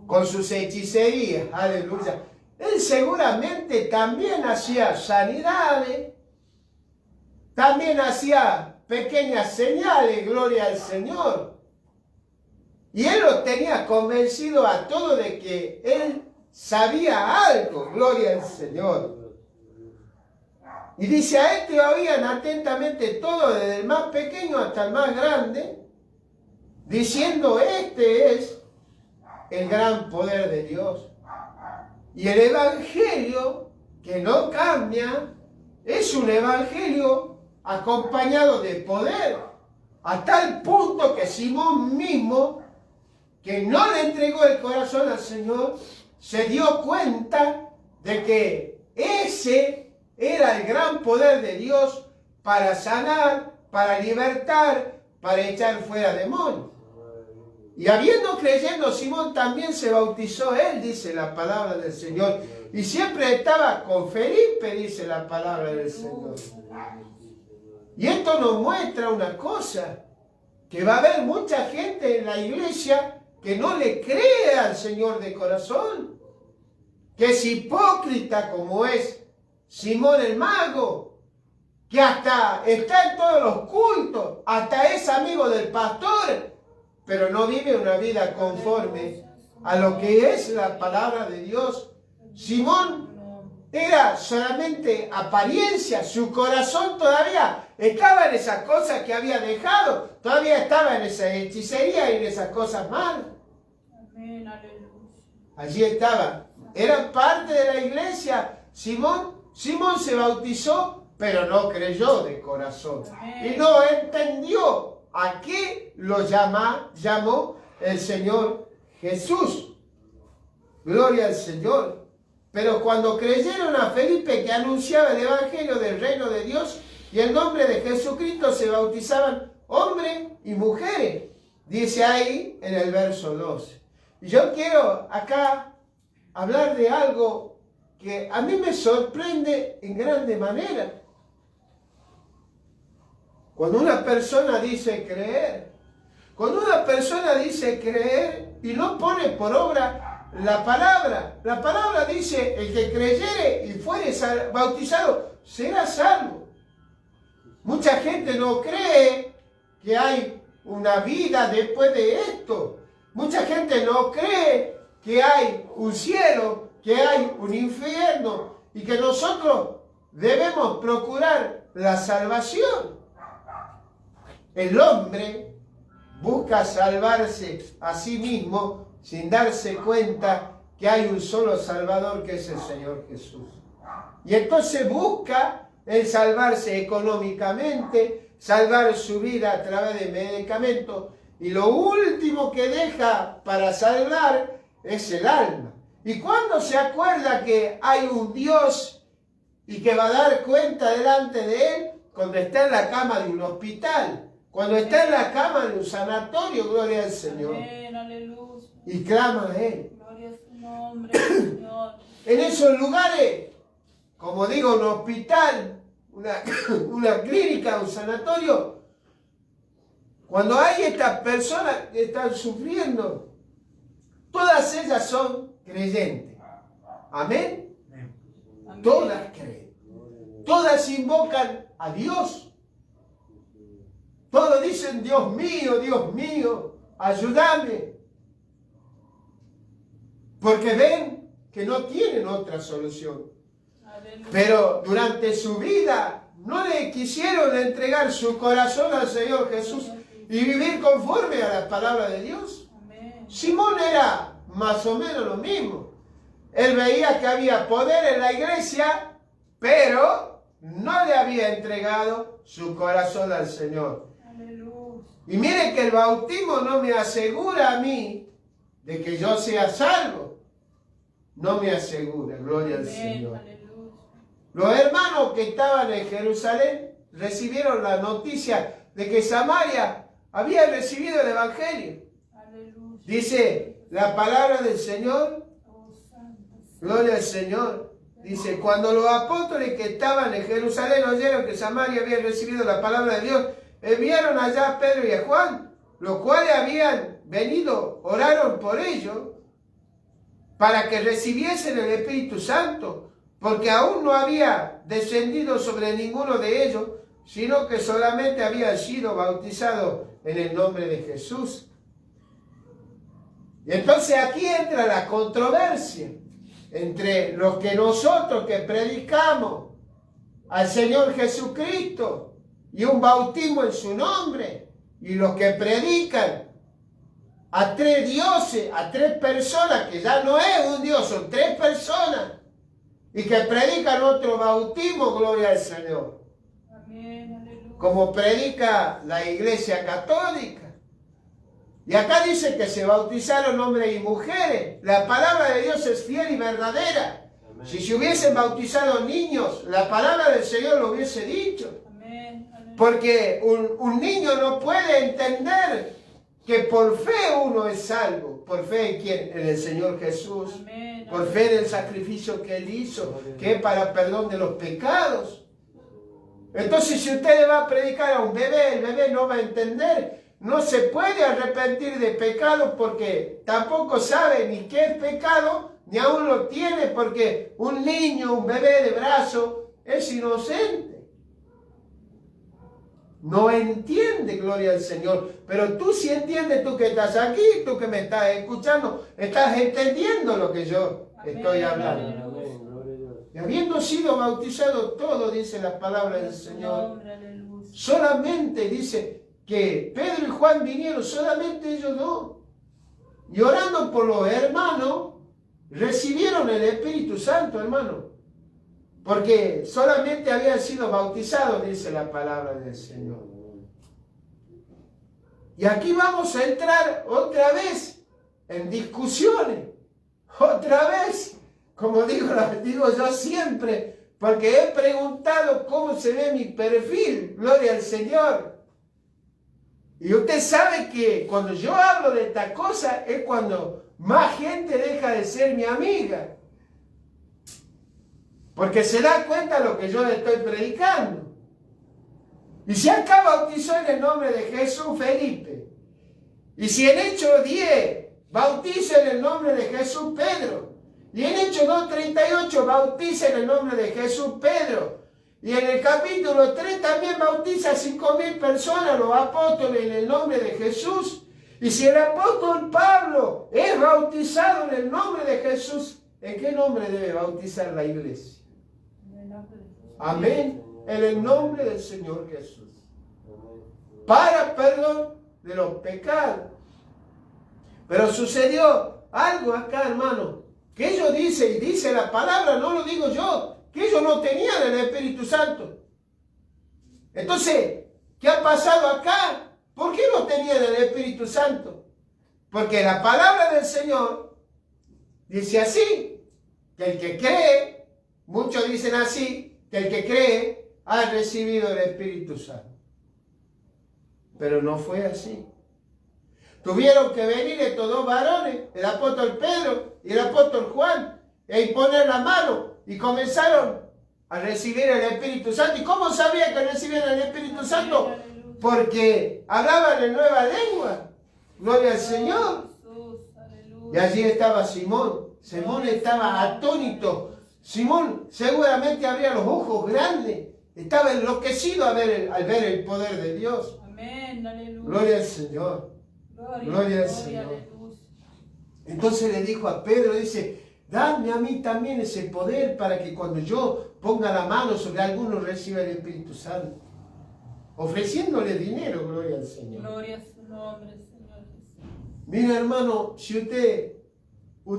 Con sus hechicerías, aleluya. Él seguramente también hacía sanidades, también hacía pequeñas señales, gloria al Señor. Y él los tenía convencido a todos de que él sabía algo, gloria al Señor. Y dice, a este oían atentamente todo, desde el más pequeño hasta el más grande, diciendo, este es el gran poder de Dios. Y el evangelio, que no cambia, es un evangelio acompañado de poder, a tal punto que Simón mismo, que no le entregó el corazón al Señor, se dio cuenta de que ese era el gran poder de Dios para sanar, para libertar, para echar fuera demonios. Y habiendo creyendo, Simón también se bautizó él, dice la palabra del Señor. Y siempre estaba con Felipe, dice la palabra del Señor. Y esto nos muestra una cosa, que va a haber mucha gente en la iglesia que no le cree al Señor de corazón, que es hipócrita como es Simón el mago, que hasta está en todos los cultos, hasta es amigo del pastor, pero no vive una vida conforme a lo que es la palabra de Dios. Simón era solamente apariencia, su corazón todavía estaba en esas cosas que había dejado, todavía estaba en esa hechicería y en esas cosas malas. Amén, aleluya. Allí estaba, era parte de la iglesia. Simón se bautizó, pero no creyó de corazón y no entendió a qué lo llamó el Señor Jesús. Gloria al Señor. Pero cuando creyeron a Felipe, que anunciaba el evangelio del reino de Dios y el nombre de Jesucristo, se bautizaban hombres y mujeres, dice ahí en el verso 12. Y yo quiero acá hablar de algo que a mí me sorprende en grande manera. Cuando una persona dice creer, y no pone por obra la palabra dice, el que creyere y fuere bautizado será salvo. Mucha gente no cree que hay una vida después de esto. Mucha gente no cree que hay un cielo, que hay un infierno y que nosotros debemos procurar la salvación. El hombre busca salvarse a sí mismo sin darse cuenta que hay un solo Salvador, que es el Señor Jesús. Y entonces busca el salvarse económicamente, salvar su vida a través de medicamentos, y lo último que deja para salvar es el alma. Y cuando se acuerda que hay un Dios y que va a dar cuenta delante de él, cuando está en la cama de un hospital, cuando está en la cama de un sanatorio, gloria al Señor. Amén, aleluya. Y clama a él. Gloria a su nombre, Señor. En esos lugares, como digo, un hospital, una clínica, un sanatorio, cuando hay estas personas que están sufriendo, todas ellas son creyentes. Amén. Amén. Todas creen. Todas invocan a Dios. Todos dicen, Dios mío, ayúdame. Porque ven que no tienen otra solución. Aleluya. Pero durante su vida no le quisieron entregar su corazón al Señor Jesús y vivir conforme a la palabra de Dios. Amén. Simón era más o menos lo mismo. Él veía que había poder en la iglesia, pero no le había entregado su corazón al Señor. Aleluya. Y miren que el bautismo no me asegura a mí de que yo sea salvo. No me asegura, gloria al Amén, Señor. aleluya. Los hermanos que estaban en Jerusalén recibieron la noticia de que Samaria había recibido el Evangelio. Aleluya. Dice la palabra del Señor, Oh, santo. gloria al Señor. Dice, cuando los apóstoles que estaban en Jerusalén oyeron que Samaria había recibido la palabra de Dios, enviaron allá a Pedro y a Juan, los cuales habían venido, oraron por ellos, para que recibiesen el Espíritu Santo, porque aún no había descendido sobre ninguno de ellos, sino que solamente habían sido bautizados en el nombre de Jesús. Y entonces aquí entra la controversia entre los que nosotros que predicamos al Señor Jesucristo y un bautismo en su nombre, y los que predican a tres dioses, a tres personas, que ya no es un Dios, son tres personas, y que predican otro bautismo, gloria al Señor, Amén, aleluya. como predica la Iglesia Católica. Y acá dice que se bautizaron hombres y mujeres. La palabra de Dios es fiel y verdadera. Si se hubiesen bautizado niños, la palabra del Señor lo hubiese dicho. Amén. Porque un niño no puede entender que por fe uno es salvo. ¿Por fe en quién? En el Señor Jesús. Amén. Por fe en el sacrificio que Él hizo, que es para perdón de los pecados. Entonces, si usted le va a predicar a un bebé, el bebé no va a entender. No se puede arrepentir de pecado porque tampoco sabe ni qué es pecado, ni aún lo tiene, porque un niño, un bebé de brazo, es inocente. No entiende, gloria al Señor. Pero tú sí entiendes, tú que estás aquí, tú que me estás escuchando, estás entendiendo lo que yo estoy hablando. Amén, gloria a Dios. Y habiendo sido bautizado todo, dice la palabra del Señor. Nombre, aleluya. Solamente dice que Pedro y Juan vinieron, solamente ellos dos. Y orando por los hermanos, recibieron el Espíritu Santo, hermano. Porque solamente habían sido bautizados, dice la palabra del Señor. Y aquí vamos a entrar otra vez en discusiones. Otra vez, como digo yo siempre, porque he preguntado cómo se ve mi perfil, gloria al Señor. Y usted sabe que cuando yo hablo de esta cosa es cuando más gente deja de ser mi amiga. Porque se da cuenta de lo que yo le estoy predicando. Y si acá bautizó en el nombre de Jesús Felipe, y si en Hechos 10 bautiza en el nombre de Jesús Pedro, y en Hechos 2:38 bautiza en el nombre de Jesús Pedro, y en el capítulo 3 también bautiza a 5.000 personas, los apóstoles, en el nombre de Jesús. Y si el apóstol Pablo es bautizado en el nombre de Jesús, ¿en qué nombre debe bautizar la iglesia? Amén. En el nombre del Señor Jesús. Para perdón de los pecados. Pero sucedió algo acá, hermano, que ellos dicen, y dice la palabra, no lo digo yo, que ellos no tenían el Espíritu Santo. Entonces, ¿qué ha pasado acá? ¿Por qué no tenían el Espíritu Santo? Porque la palabra del Señor dice así, que el que cree, muchos dicen así, que el que cree ha recibido el Espíritu Santo. Pero no fue así. Tuvieron que venir estos dos varones, el apóstol Pedro y el apóstol Juan, e imponer la mano, y comenzaron a recibir el Espíritu Santo. ¿Y cómo sabían que recibían el Espíritu Santo? Porque hablaban en nueva lengua. Gloria al Señor. Y allí estaba Simón. Simón estaba atónito. Simón seguramente abría los ojos grandes. Estaba enloquecido al ver el poder de Dios. Amén, aleluya. Gloria al Señor. Gloria al Señor. Entonces le dijo a Pedro, dice, dame a mí también ese poder para que cuando yo ponga la mano sobre alguno reciba el Espíritu Santo. Ofreciéndole dinero, gloria al Señor. Gloria a su nombre, Señor Jesús. Mira, hermano, si usted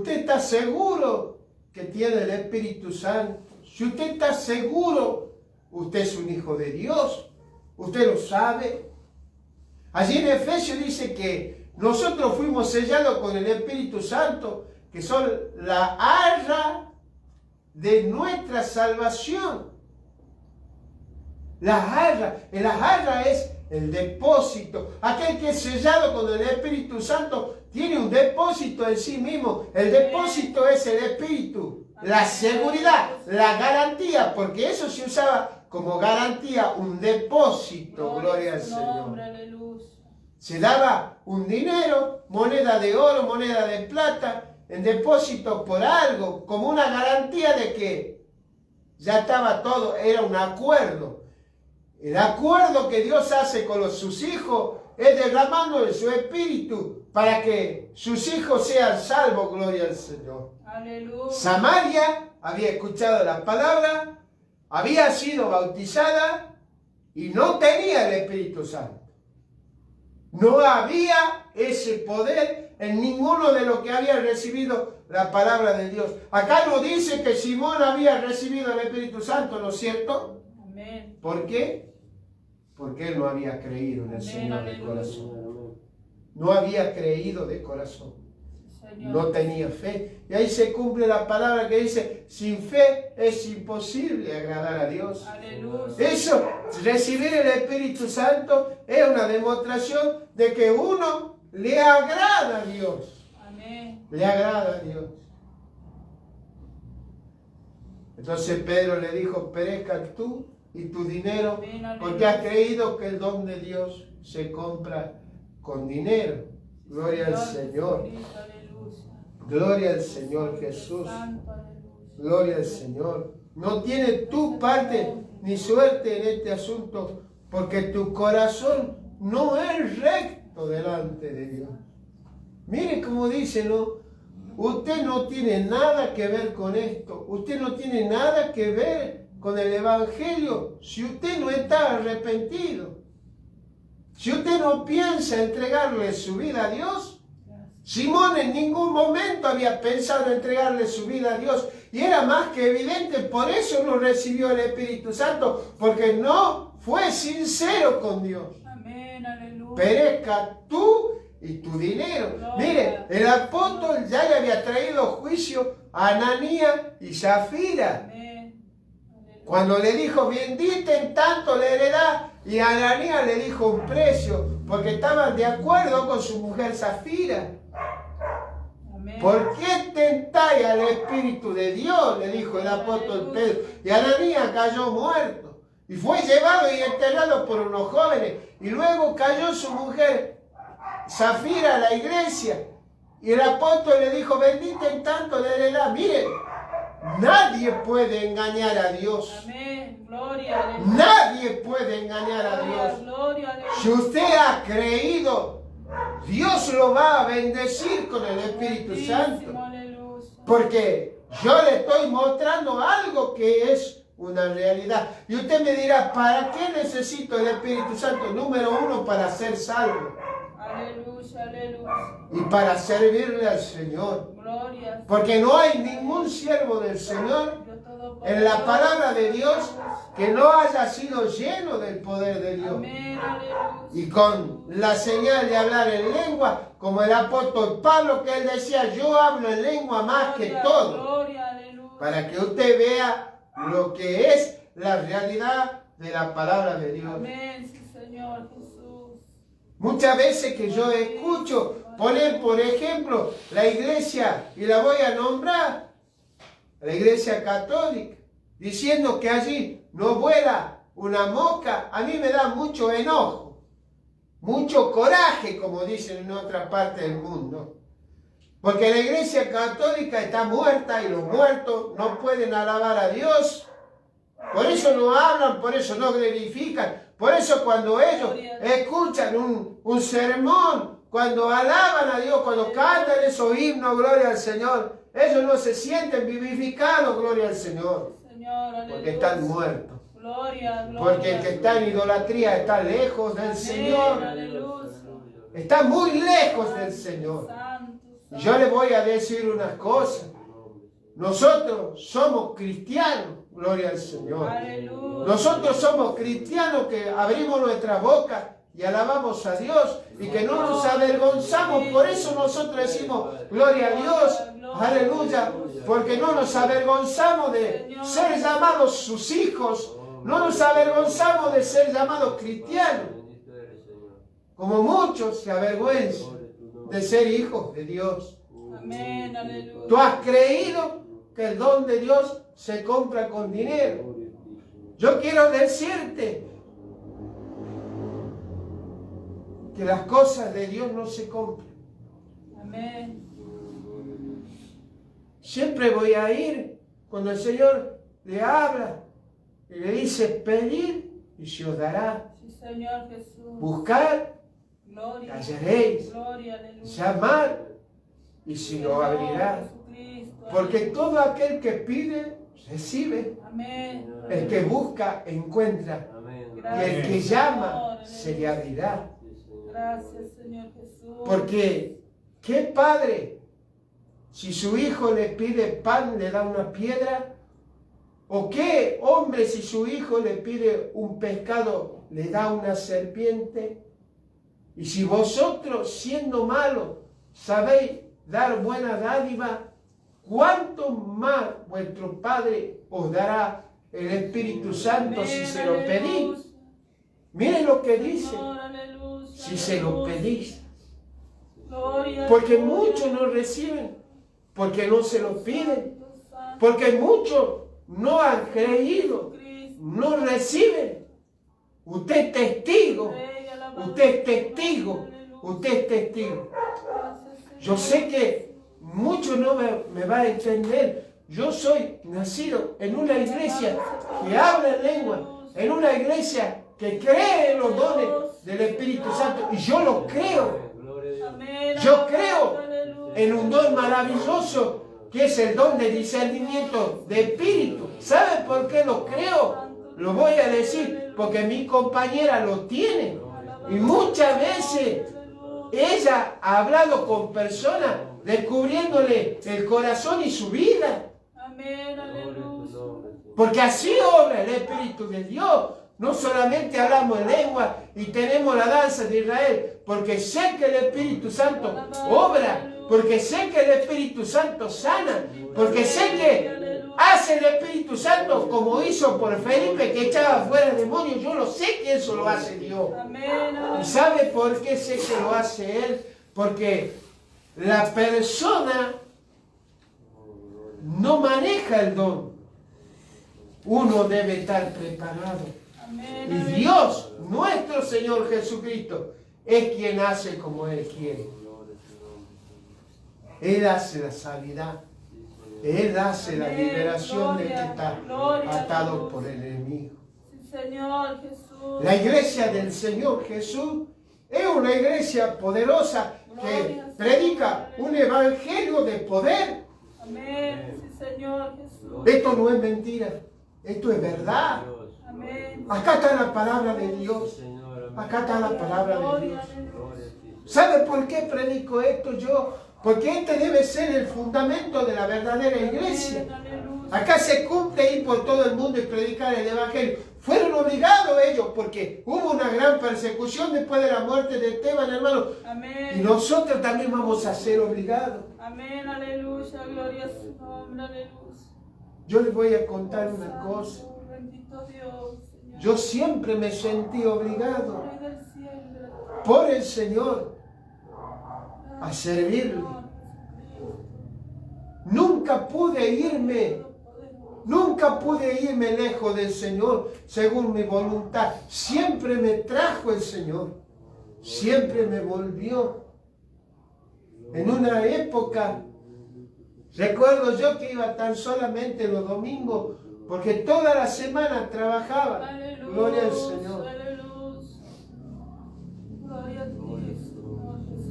está seguro que tiene el Espíritu Santo, si usted está seguro, usted es un hijo de Dios, usted lo sabe. Allí en Efesios dice que nosotros fuimos sellados con el Espíritu Santo, que son la arra de nuestra salvación. La arra es el depósito. Aquel que es sellado con el Espíritu Santo tiene un depósito en sí mismo. El depósito es el Espíritu, la seguridad, la garantía, porque eso se usaba como garantía, un depósito, gloria al Señor. Se daba un dinero, moneda de oro, moneda de plata, en depósito por algo, como una garantía de que ya estaba todo, era un acuerdo. El acuerdo que Dios hace con sus hijos es derramando de su espíritu para que sus hijos sean salvos, gloria al Señor. Aleluya. Samaria había escuchado la palabra, había sido bautizada y no tenía el Espíritu Santo. No había ese poder en ninguno de los que habían recibido la palabra de Dios. Acá no dice que Simón había recibido el Espíritu Santo, ¿no es cierto? Amén. ¿Por qué? Porque él no había creído en el Señor de corazón. No había creído de corazón. Señor. no tenía fe. Y ahí se cumple la palabra que dice, sin fe es imposible agradar a Dios. Aleluya. Eso, recibir el Espíritu Santo es una demostración de que uno le agrada a Dios. Amén. Le agrada a Dios. Entonces Pedro le dijo, perezca tú y tu dinero, porque has creído que el don de Dios se compra con dinero. Gloria al Señor. Aleluya. Gloria al Señor Jesús. Santo, aleluya. Gloria al Señor. No tienes tu parte ni suerte en este asunto, porque tu corazón no es recto delante de Dios. Mire cómo dice, ¿no? Usted no tiene nada que ver con esto. Usted no tiene nada que ver con el Evangelio si usted no está arrepentido. Si usted no piensa entregarle su vida a Dios. Simón en ningún momento había pensado en entregarle su vida a Dios. Y era más que evidente, por eso no recibió el Espíritu Santo, porque no fue sincero con Dios. Amén, aleluya. Perezca tú y tu dinero. Mire, el apóstol ya le había traído juicio a Ananías y Zafira. Amén. Aleluya. Cuando le dijo, vendiste en tanto la heredad, y Ananías le dijo un precio, porque estaban de acuerdo con su mujer Zafira. Amén. ¿Por qué tentáis al Espíritu de Dios? Le dijo el apóstol Pedro. Y Ananías cayó muerto. Y fue llevado y enterrado por unos jóvenes. Y luego cayó su mujer Zafira a la iglesia. Y el apóstol le dijo, bendita en tanto de heredad. Miren, nadie puede engañar a Dios. Amén. Gloria, aleluya. Nadie puede engañar a Gloria, Dios. gloria, aleluya. Si usted ha creído, Dios lo va a bendecir con el Espíritu Santo. Aleluya. Porque yo le estoy mostrando algo que es una realidad. Y usted me dirá, ¿para qué necesito el Espíritu Santo? Número uno, para ser salvo. Aleluya, aleluya. Y para servirle al Señor. Gloria. Porque no hay ningún siervo del Señor Dios todopoderoso. en la palabra de Dios que no haya sido lleno del poder de Dios. Amén, aleluya. Y con la señal de hablar en lengua, como el apóstol Pablo, que él decía, yo hablo en lengua más que Gloria, todo. Gloria, aleluya. Para que usted vea lo que es la realidad de la palabra de Dios. Amén, sí, Señor Jesús. Muchas veces que yo escucho poner, por ejemplo, la iglesia, y la voy a nombrar, la iglesia católica, diciendo que allí no vuela una mosca, a mí me da mucho enojo, mucho coraje, como dicen en otra parte del mundo. Porque la iglesia católica está muerta y los muertos no pueden alabar a Dios. Por eso no hablan, por eso no glorifican. Por eso cuando ellos escuchan un sermón, cuando alaban a Dios, cuando cantan esos himnos, gloria al Señor, ellos no se sienten vivificados, gloria al Señor. Señor, aleluya. Porque están muertos. Gloria, gloria. Porque el que está en idolatría está lejos del Amén, Señor. aleluya. Está muy lejos del Señor. Santo, Y yo le voy a decir una cosa. Nosotros somos cristianos, gloria al Señor. aleluya. Nosotros somos cristianos que abrimos nuestra boca y alabamos a Dios y que no nos avergonzamos. Por eso nosotros decimos gloria a Dios, aleluya, porque no nos avergonzamos de ser llamados sus hijos, no nos avergonzamos de ser llamados cristianos, como muchos se avergüenzan de ser hijos de Dios. Amén, aleluya. Tú has creído que el don de Dios se compra con dinero. Yo quiero decirte que las cosas de Dios no se compran. Amén. Siempre voy a ir cuando el Señor le habla y le dice, pedid y se os dará. Sí, Señor Jesús. Buscar, Gloria. hallaréis. Gloria, aleluya. Llamar y se lo abrirá. Jesucristo, Porque aleluya. todo aquel que pide, recibe. Amén. El que busca, encuentra. Y el que llama, se le abrirá. Gracias, Señor Jesús. Porque, ¿qué padre, si su hijo le pide pan, le da una piedra? ¿O qué hombre, si su hijo le pide un pescado, le da una serpiente? Y si vosotros, siendo malos, sabéis dar buena dádiva, ¿cuánto más vuestro Padre os dará el Espíritu Santo si se lo pedís? Miren lo que dice, si se lo pedís. Porque muchos no reciben, porque no se lo piden, porque muchos no han creído, no reciben. Usted es testigo, usted es testigo, usted es testigo. Yo sé que muchos no me van a entender. Yo soy nacido en una iglesia que habla en lengua, en una iglesia que cree en los dones del Espíritu Santo, y yo lo creo. Yo creo en un don maravilloso que es el don de discernimiento de espíritu. ¿Sabe por qué lo creo? Lo voy a decir porque mi compañera lo tiene. Y muchas veces ella ha hablado con personas descubriéndole el corazón y su vida. Porque así obra el Espíritu de Dios. No solamente hablamos en lengua y tenemos la danza de Israel, porque sé que el Espíritu Santo obra, porque sé que el Espíritu Santo sana, porque sé que hace el Espíritu Santo como hizo por Felipe, que echaba fuera demonios. Yo lo sé que eso lo hace Dios. ¿Y sabe por qué sé que lo hace Él? Porque la persona no maneja el don. Uno debe estar preparado. Y Dios, nuestro Señor Jesucristo, es quien hace como Él quiere. Él hace la sanidad. Él hace la liberación de que está atado por el enemigo. La iglesia del Señor Jesús es una iglesia poderosa que predica un evangelio de poder. Esto no es mentira, esto es verdad. Acá está la palabra de Dios. Acá está la palabra de Dios. ¿Sabe por qué predico esto yo? Porque este debe ser el fundamento de la verdadera iglesia. Acá se cumple ir por todo el mundo y predicar el evangelio. Fueron obligados ellos porque hubo una gran persecución después de la muerte de Esteban, hermano. Y nosotros también vamos a ser obligados. Amén, aleluya, gloria a su nombre, aleluya. Yo les voy a contar una cosa. Yo siempre me sentí obligado por el Señor a servirle. Nunca pude irme lejos del Señor según mi voluntad. Siempre me trajo el Señor, siempre me volvió. En una época, recuerdo yo que iba tan solamente los domingos, porque toda la semana trabajaba. Aleluya, gloria al Señor. Aleluya. Gloria a ti.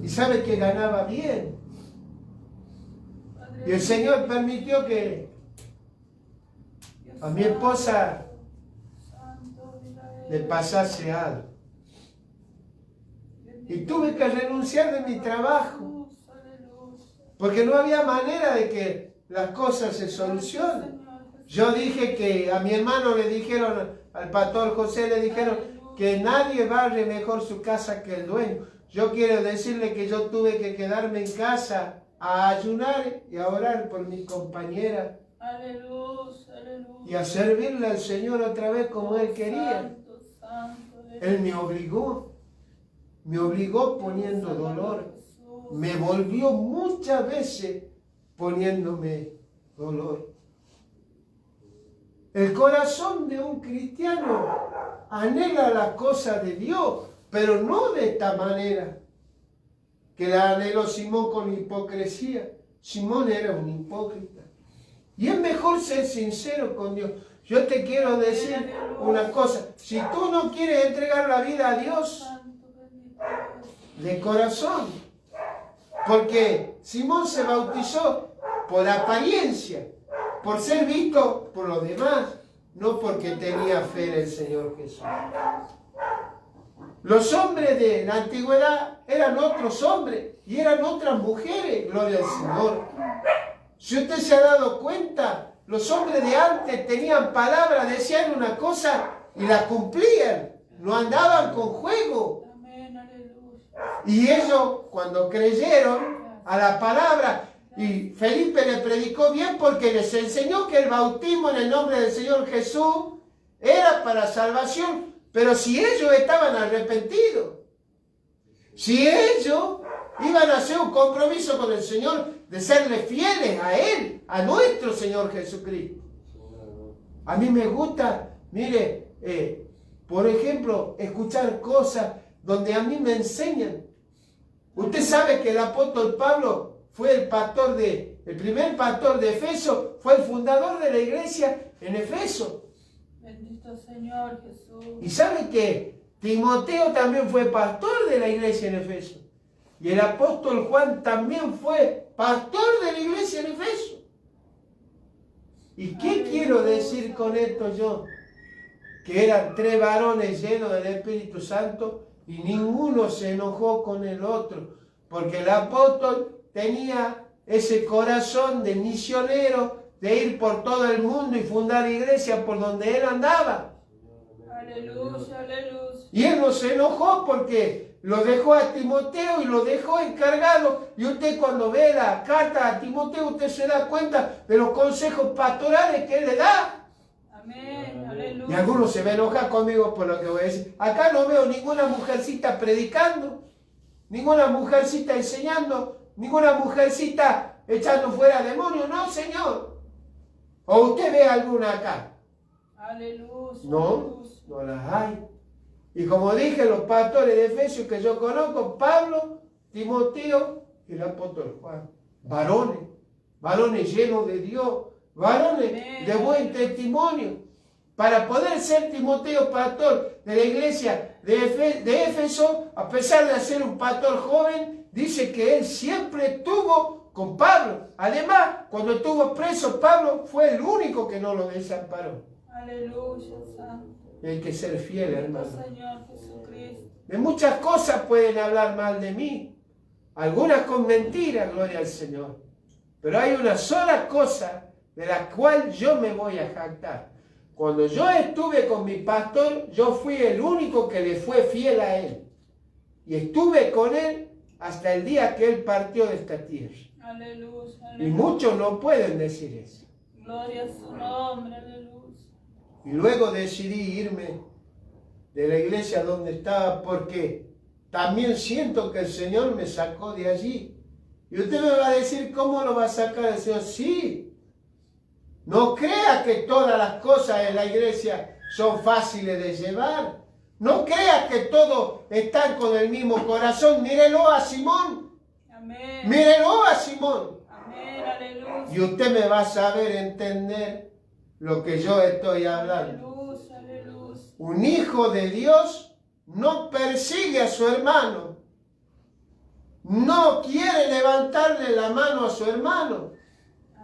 Y sabe que ganaba bien. Y el Señor permitió que a mi esposa le pasase algo. Y tuve que renunciar de mi trabajo, porque no había manera de que las cosas se solucionen. Yo dije que a mi hermano le dijeron, al pastor José le dijeron que nadie barre mejor su casa que el dueño. Yo quiero decirle que yo tuve que quedarme en casa a ayunar y a orar por mi compañera. Aleluya, aleluya. Y a servirle al Señor otra vez como Él quería. Él me obligó poniendo dolor. Me volvió muchas veces poniéndome dolor. El corazón de un cristiano anhela la cosa de Dios, pero no de esta manera que la anheló Simón con hipocresía. Simón era un hipócrita. Y es mejor ser sincero con Dios. Yo te quiero decir una cosa. Si tú no quieres entregar la vida a Dios, de corazón, porque Simón se bautizó por apariencia, por ser visto por los demás, no porque tenía fe en el Señor Jesús. Los hombres de la antigüedad eran otros hombres y eran otras mujeres, gloria al Señor. Si usted se ha dado cuenta, los hombres de antes tenían palabras, decían una cosa y la cumplían, no andaban con juego. Y ellos, cuando creyeron, a la palabra. Y Felipe le predicó bien porque les enseñó que el bautismo en el nombre del Señor Jesús era para salvación. Pero si ellos estaban arrepentidos, si ellos iban a hacer un compromiso con el Señor de serle fieles a Él, a nuestro Señor Jesucristo. A mí me gusta, mire, por ejemplo, escuchar cosas donde a mí me enseñan. Usted sabe que el apóstol Pablo fue el primer pastor de Efeso, fue el fundador de la iglesia en Efeso. Bendito Señor Jesús. Y sabe que Timoteo también fue pastor de la iglesia en Efeso. Y el apóstol Juan también fue pastor de la iglesia en Efeso. ¿Y qué quiero decir con esto yo? Que eran 3 varones llenos del Espíritu Santo y ninguno se enojó con el otro. Porque el apóstol tenía ese corazón de misionero, de ir por todo el mundo y fundar iglesias por donde él andaba. Aleluya, aleluya. Y él no se enojó porque lo dejó a Timoteo y lo dejó encargado. Y usted cuando ve la carta a Timoteo, usted se da cuenta de los consejos pastorales que él le da. Amén, aleluya. Y algunos se van a enojar conmigo por lo que voy a decir. Acá no veo ninguna mujercita predicando, ninguna mujercita enseñando, ninguna mujercita echando fuera demonios. No, Señor. ¿O usted ve alguna acá? Aleluya. No, no las hay. Y como dije, los pastores de Efesios que yo conozco, Pablo, Timoteo y el apóstol Juan. Varones llenos de Dios, varones de buen testimonio. Para poder ser Timoteo pastor de la iglesia de Éfeso, a pesar de ser un pastor joven, dice que él siempre estuvo con Pablo. Además, cuando estuvo preso, Pablo fue el único que no lo desamparó. Aleluya, Santo. Y hay que ser fiel, hermano. Señor Jesucristo. De muchas cosas pueden hablar mal de mí. Algunas con mentiras, gloria al Señor. Pero hay una sola cosa de la cual yo me voy a jactar. Cuando yo estuve con mi pastor, yo fui el único que le fue fiel a él. Y estuve con él hasta el día que él partió de esta tierra. Aleluya, Y aleluya. muchos no pueden decir eso. Gloria a su nombre, aleluya. Y luego decidí irme de la iglesia donde estaba porque también siento que el Señor me sacó de allí. Y usted me va a decir, ¿cómo lo va a sacar el Señor? Sí. No crea que todas las cosas en la iglesia son fáciles de llevar. No crea que todos están con el mismo corazón. Mírelo a Simón. Amén. Mírelo a Simón. Amén, aleluya. Y usted me va a saber entender lo que yo estoy hablando. Aleluya, aleluya. Un hijo de Dios no persigue a su hermano. No quiere levantarle la mano a su hermano.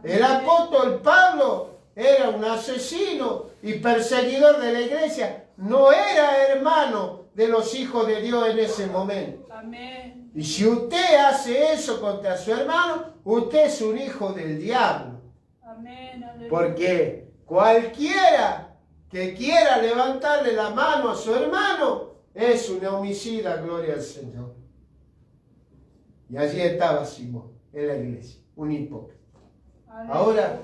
El apóstol Pablo era un asesino y perseguidor de la iglesia. No era hermano de los hijos de Dios en ese momento. Amén. Y si usted hace eso contra su hermano, usted es un hijo del diablo. Amén, aleluya. Porque cualquiera que quiera levantarle la mano a su hermano es un homicida, gloria al Señor. Y allí estaba Simón, en la iglesia, un hipócrita. Ahora,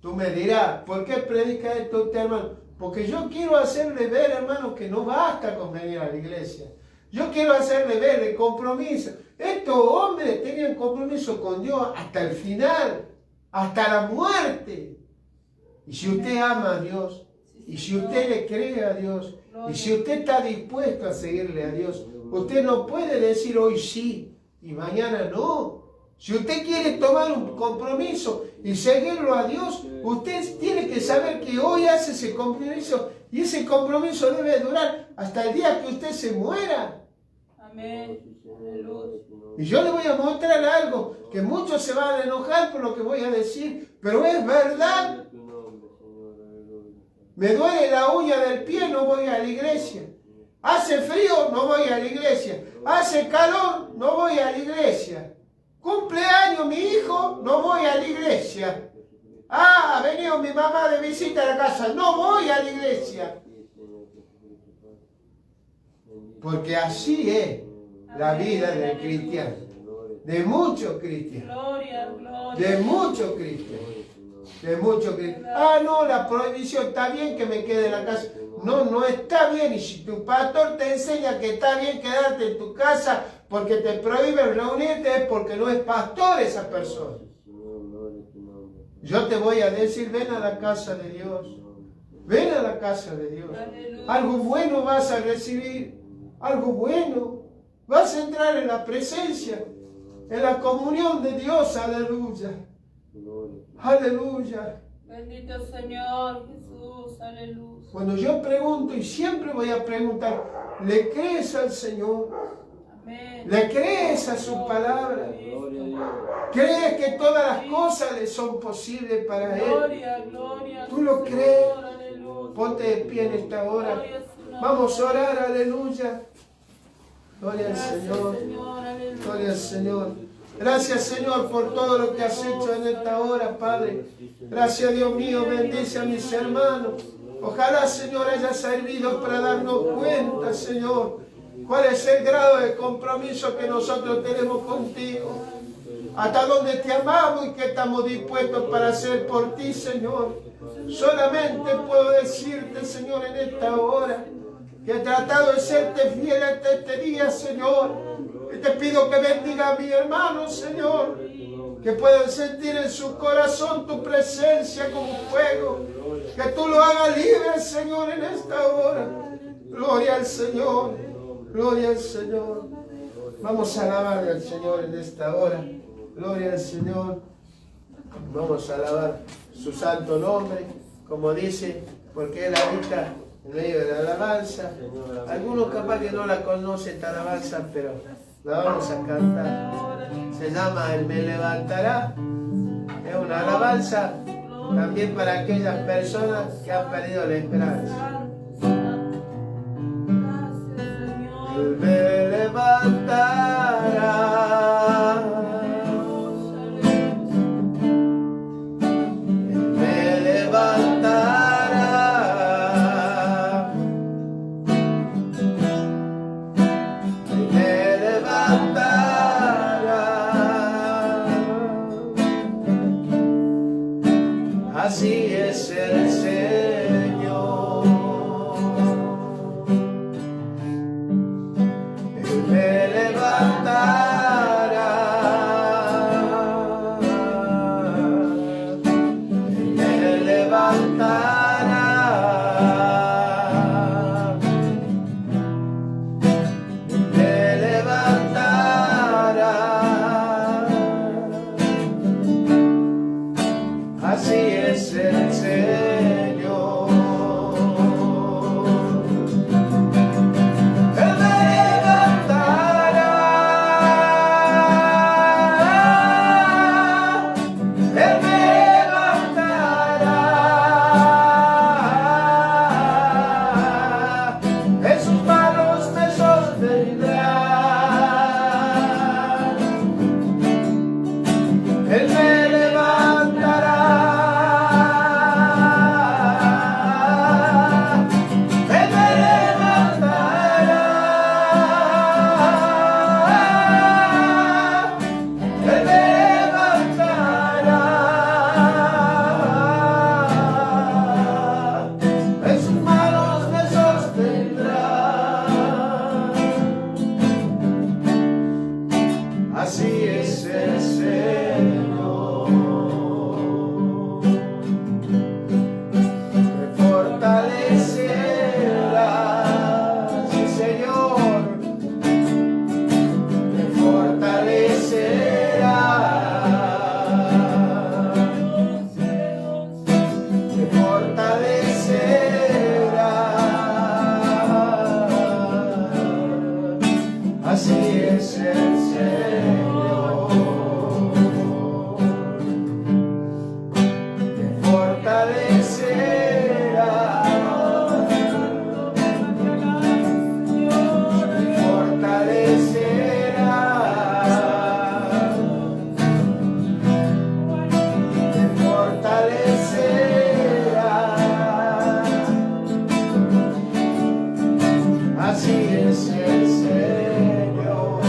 tú me dirás, ¿por qué predica esto usted, hermano? Porque yo quiero hacerle ver, hermano, que no basta con venir a la iglesia. Yo quiero hacerle ver el compromiso. Estos hombres tenían compromiso con Dios hasta el final, hasta la muerte. Y si usted ama a Dios, y si usted le cree a Dios, y si usted está dispuesto a seguirle a Dios, usted no puede decir hoy sí y mañana no. Si usted quiere tomar un compromiso y seguirlo a Dios, usted tiene que saber que hoy hace ese compromiso y ese compromiso debe durar hasta el día que usted se muera. Amén. Aleluya. Y yo le voy a mostrar algo que muchos se van a enojar por lo que voy a decir, pero es verdad. Me duele la uña del pie, no voy a la iglesia. Hace frío, no voy a la iglesia. Hace calor, no voy a la iglesia. Cumpleaños mi hijo, no voy a la iglesia. Ah, ha venido mi mamá de visita a la casa, no voy a la iglesia. Porque así es la vida del cristiano. de muchos cristianos. Gloria, gloria. De muchos cristianos. De muchos cristianos. Ah, no, la prohibición, está bien que me quede en la casa. No, no está bien. Y si tu pastor te enseña que está bien quedarte en tu casa porque te prohíben reunirte, es porque no es pastor esa persona. Yo te voy a decir, ven a la casa de Dios. Ven a la casa de Dios. Algo bueno vas a recibir. Algo bueno. Vas a entrar en la presencia, en la comunión de Dios. Aleluya. Aleluya. Bendito Señor Jesús, aleluya. Cuando yo pregunto, y siempre voy a preguntar, ¿le crees al Señor? Amén. ¿Le crees a su palabra? ¿Crees que todas las cosas le son posibles para Él? Gloria, gloria. ¿Tú lo crees? Aleluya. Ponte de pie en esta hora. Gloria a su nombre. Vamos a orar, aleluya. Gloria al Gracias, Señor. Señor, aleluya. Gloria al Señor. Gracias, Señor, por todo lo que has hecho en esta hora, Padre. Gracias, Dios mío. Bendice a mis hermanos. Ojalá, Señor, haya servido para darnos cuenta, Señor, cuál es el grado de compromiso que nosotros tenemos contigo. Hasta donde te amamos y que estamos dispuestos para hacer por ti, Señor. Solamente puedo decirte, Señor, en esta hora, que he tratado de serte fiel hasta este día, Señor. Y te pido que bendiga a mi hermano, Señor, que puedan sentir en su corazón tu presencia como fuego. Que tú lo hagas libre, Señor, en esta hora. Gloria al Señor. Gloria al Señor. Vamos a alabar al Señor en esta hora. Gloria al Señor. Vamos a alabar su santo nombre, como dice, porque Él habita en medio de la alabanza. Algunos capaz que no la conocen esta alabanza, pero la vamos a cantar. Se llama El Me Levantará. Es una alabanza también para aquellas personas que han perdido la esperanza. Él me levantará. Él me levantará. Él me levantará. Así es el Señor. Él me levantará. Él me levantará. Él me levantará. Así es el Señor. Él me levantará. Él me levantará. En sus manos me sostendrá. Él me levantará. Él me levantará. Él me levantará. En sus manos me sostendrá. Así es el Señor. Me fortalecerá, sí, Señor. Me fortalecerá. Me fortalecerá. Así es el Señor. Me fortalecerá. Me fortalecerá. Me fortalecerá. Así es el Señor.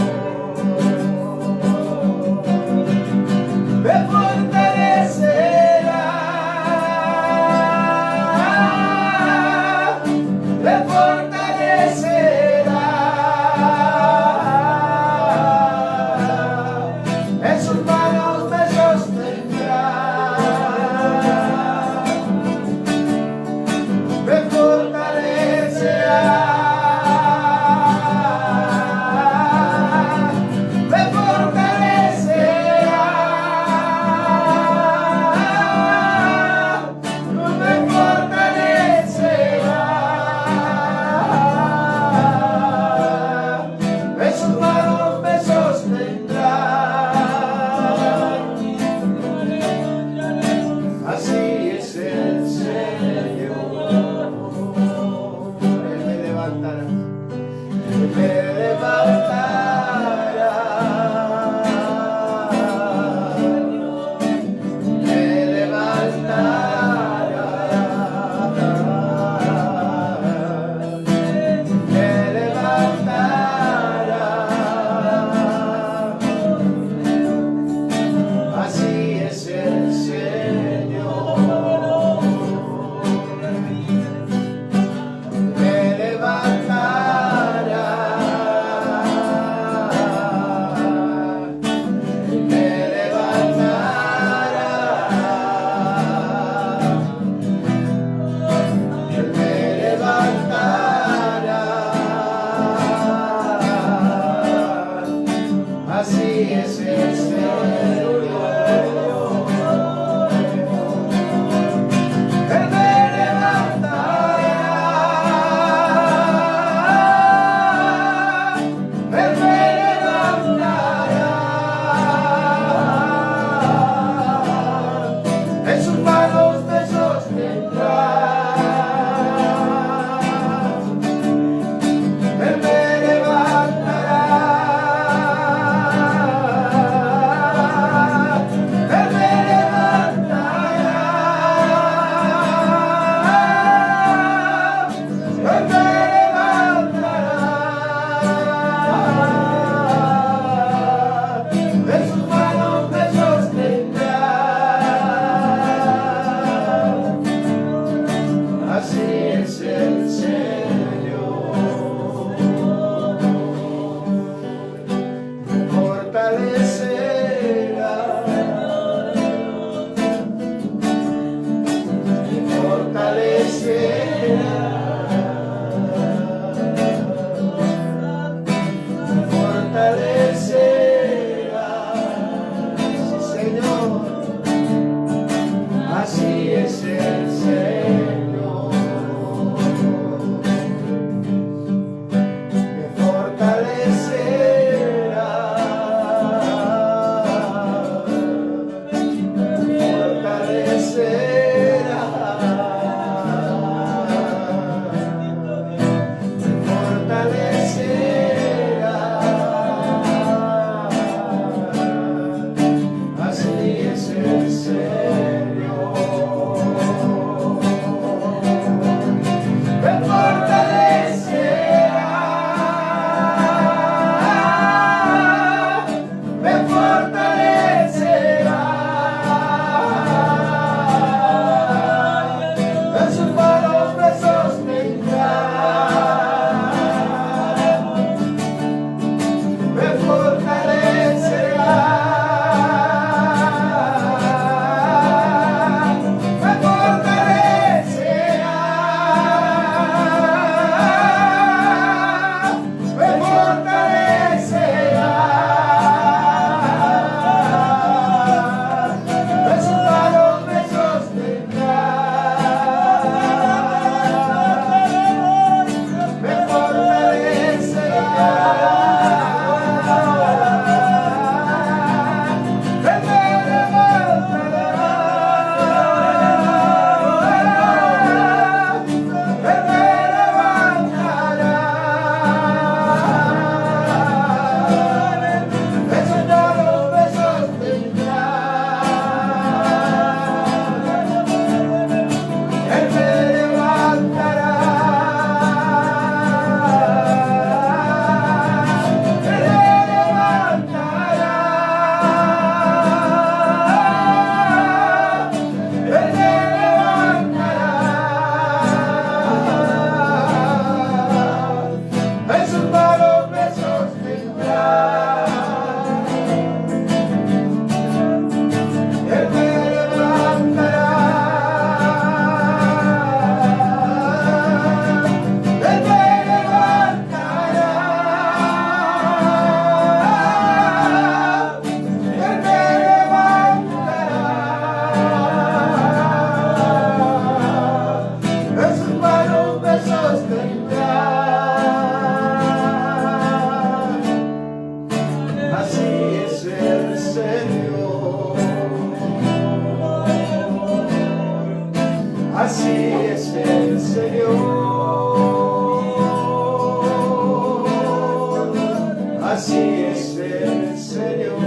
Así es el Señor.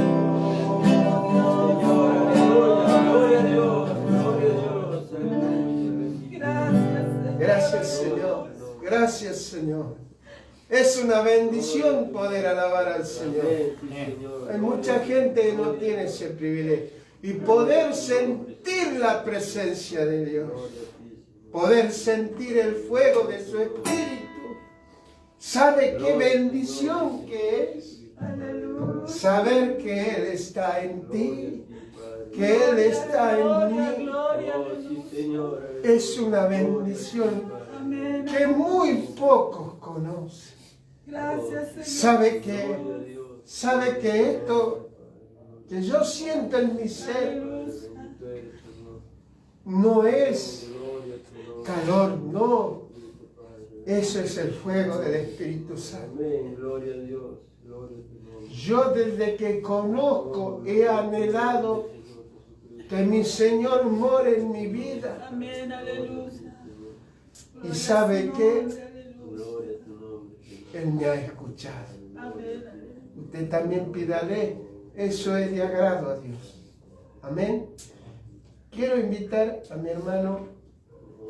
Gloria a Dios, gloria a Dios. Gracias, Señor. Gracias, Señor. Es una bendición poder alabar al Señor. Hay mucha gente que no tiene ese privilegio. Y poder sentir la presencia de Dios. Poder sentir el fuego de su Espíritu. ¿Sabe qué bendición que es? Saber que Él está en ti. Que Él está en mí. Es una bendición que muy pocos conocen. Sabe que esto que yo siento en mi ser no es calor, no. Eso es el fuego del Espíritu Santo. Yo desde que conozco he anhelado que mi Señor more en mi vida. Y sabe que Él me ha escuchado. Usted también pídale, eso es de agrado a Dios. Amén. Quiero invitar a mi hermano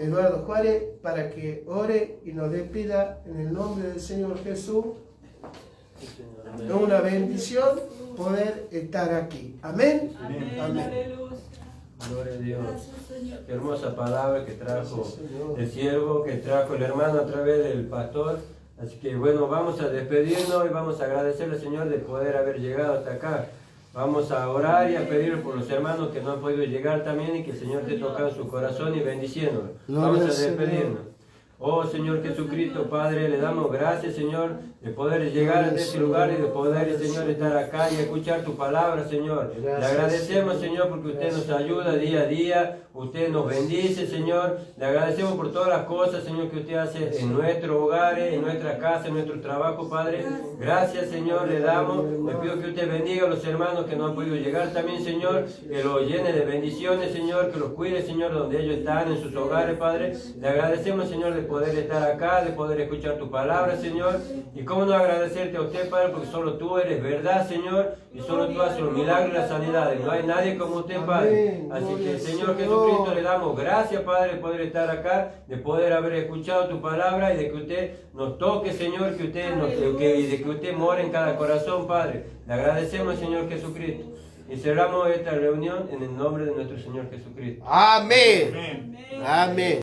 Eduardo Juárez para que ore y nos despida en el nombre del Señor Jesús. Es una bendición poder estar aquí. Amén. Amén. Gloria a Dios. Qué hermosa palabra que trajo el siervo, que trajo el hermano a través del pastor. Así que bueno, vamos a despedirnos y vamos a agradecerle al Señor de poder haber llegado hasta acá. Vamos a orar y a pedir por los hermanos que no han podido llegar también y que el Señor te toque en su corazón y bendiciéndolo. Vamos a despedirnos. Oh Señor Jesucristo, Padre, le damos gracias, Señor, de poder llegar a este lugar y de poder, Señor, estar acá y escuchar tu palabra, Señor. Le agradecemos, Señor, porque usted nos ayuda día a día, usted nos bendice, Señor. Le agradecemos por todas las cosas, Señor, que usted hace en nuestros hogares, en nuestra casa, en nuestro trabajo, Padre. Gracias, Señor, le damos. Le pido que usted bendiga a los hermanos que no han podido llegar también, Señor, que los llene de bendiciones, Señor, que los cuide, Señor, donde ellos están, en sus hogares, Padre. Le agradecemos, Señor, de poder estar acá, de poder escuchar tu palabra, Señor. Y cómo no agradecerte a usted, Padre, porque solo tú eres verdad, Señor, y solo tú haces los milagros y las sanidades. No hay nadie como usted, Padre. Así que, Señor Jesucristo, le damos gracias, Padre, de poder estar acá, de poder haber escuchado tu palabra y de que usted nos toque, Señor, que usted y de que usted more en cada corazón, Padre. Le agradecemos, Señor Jesucristo. Y cerramos esta reunión en el nombre de nuestro Señor Jesucristo. Amén. Amén.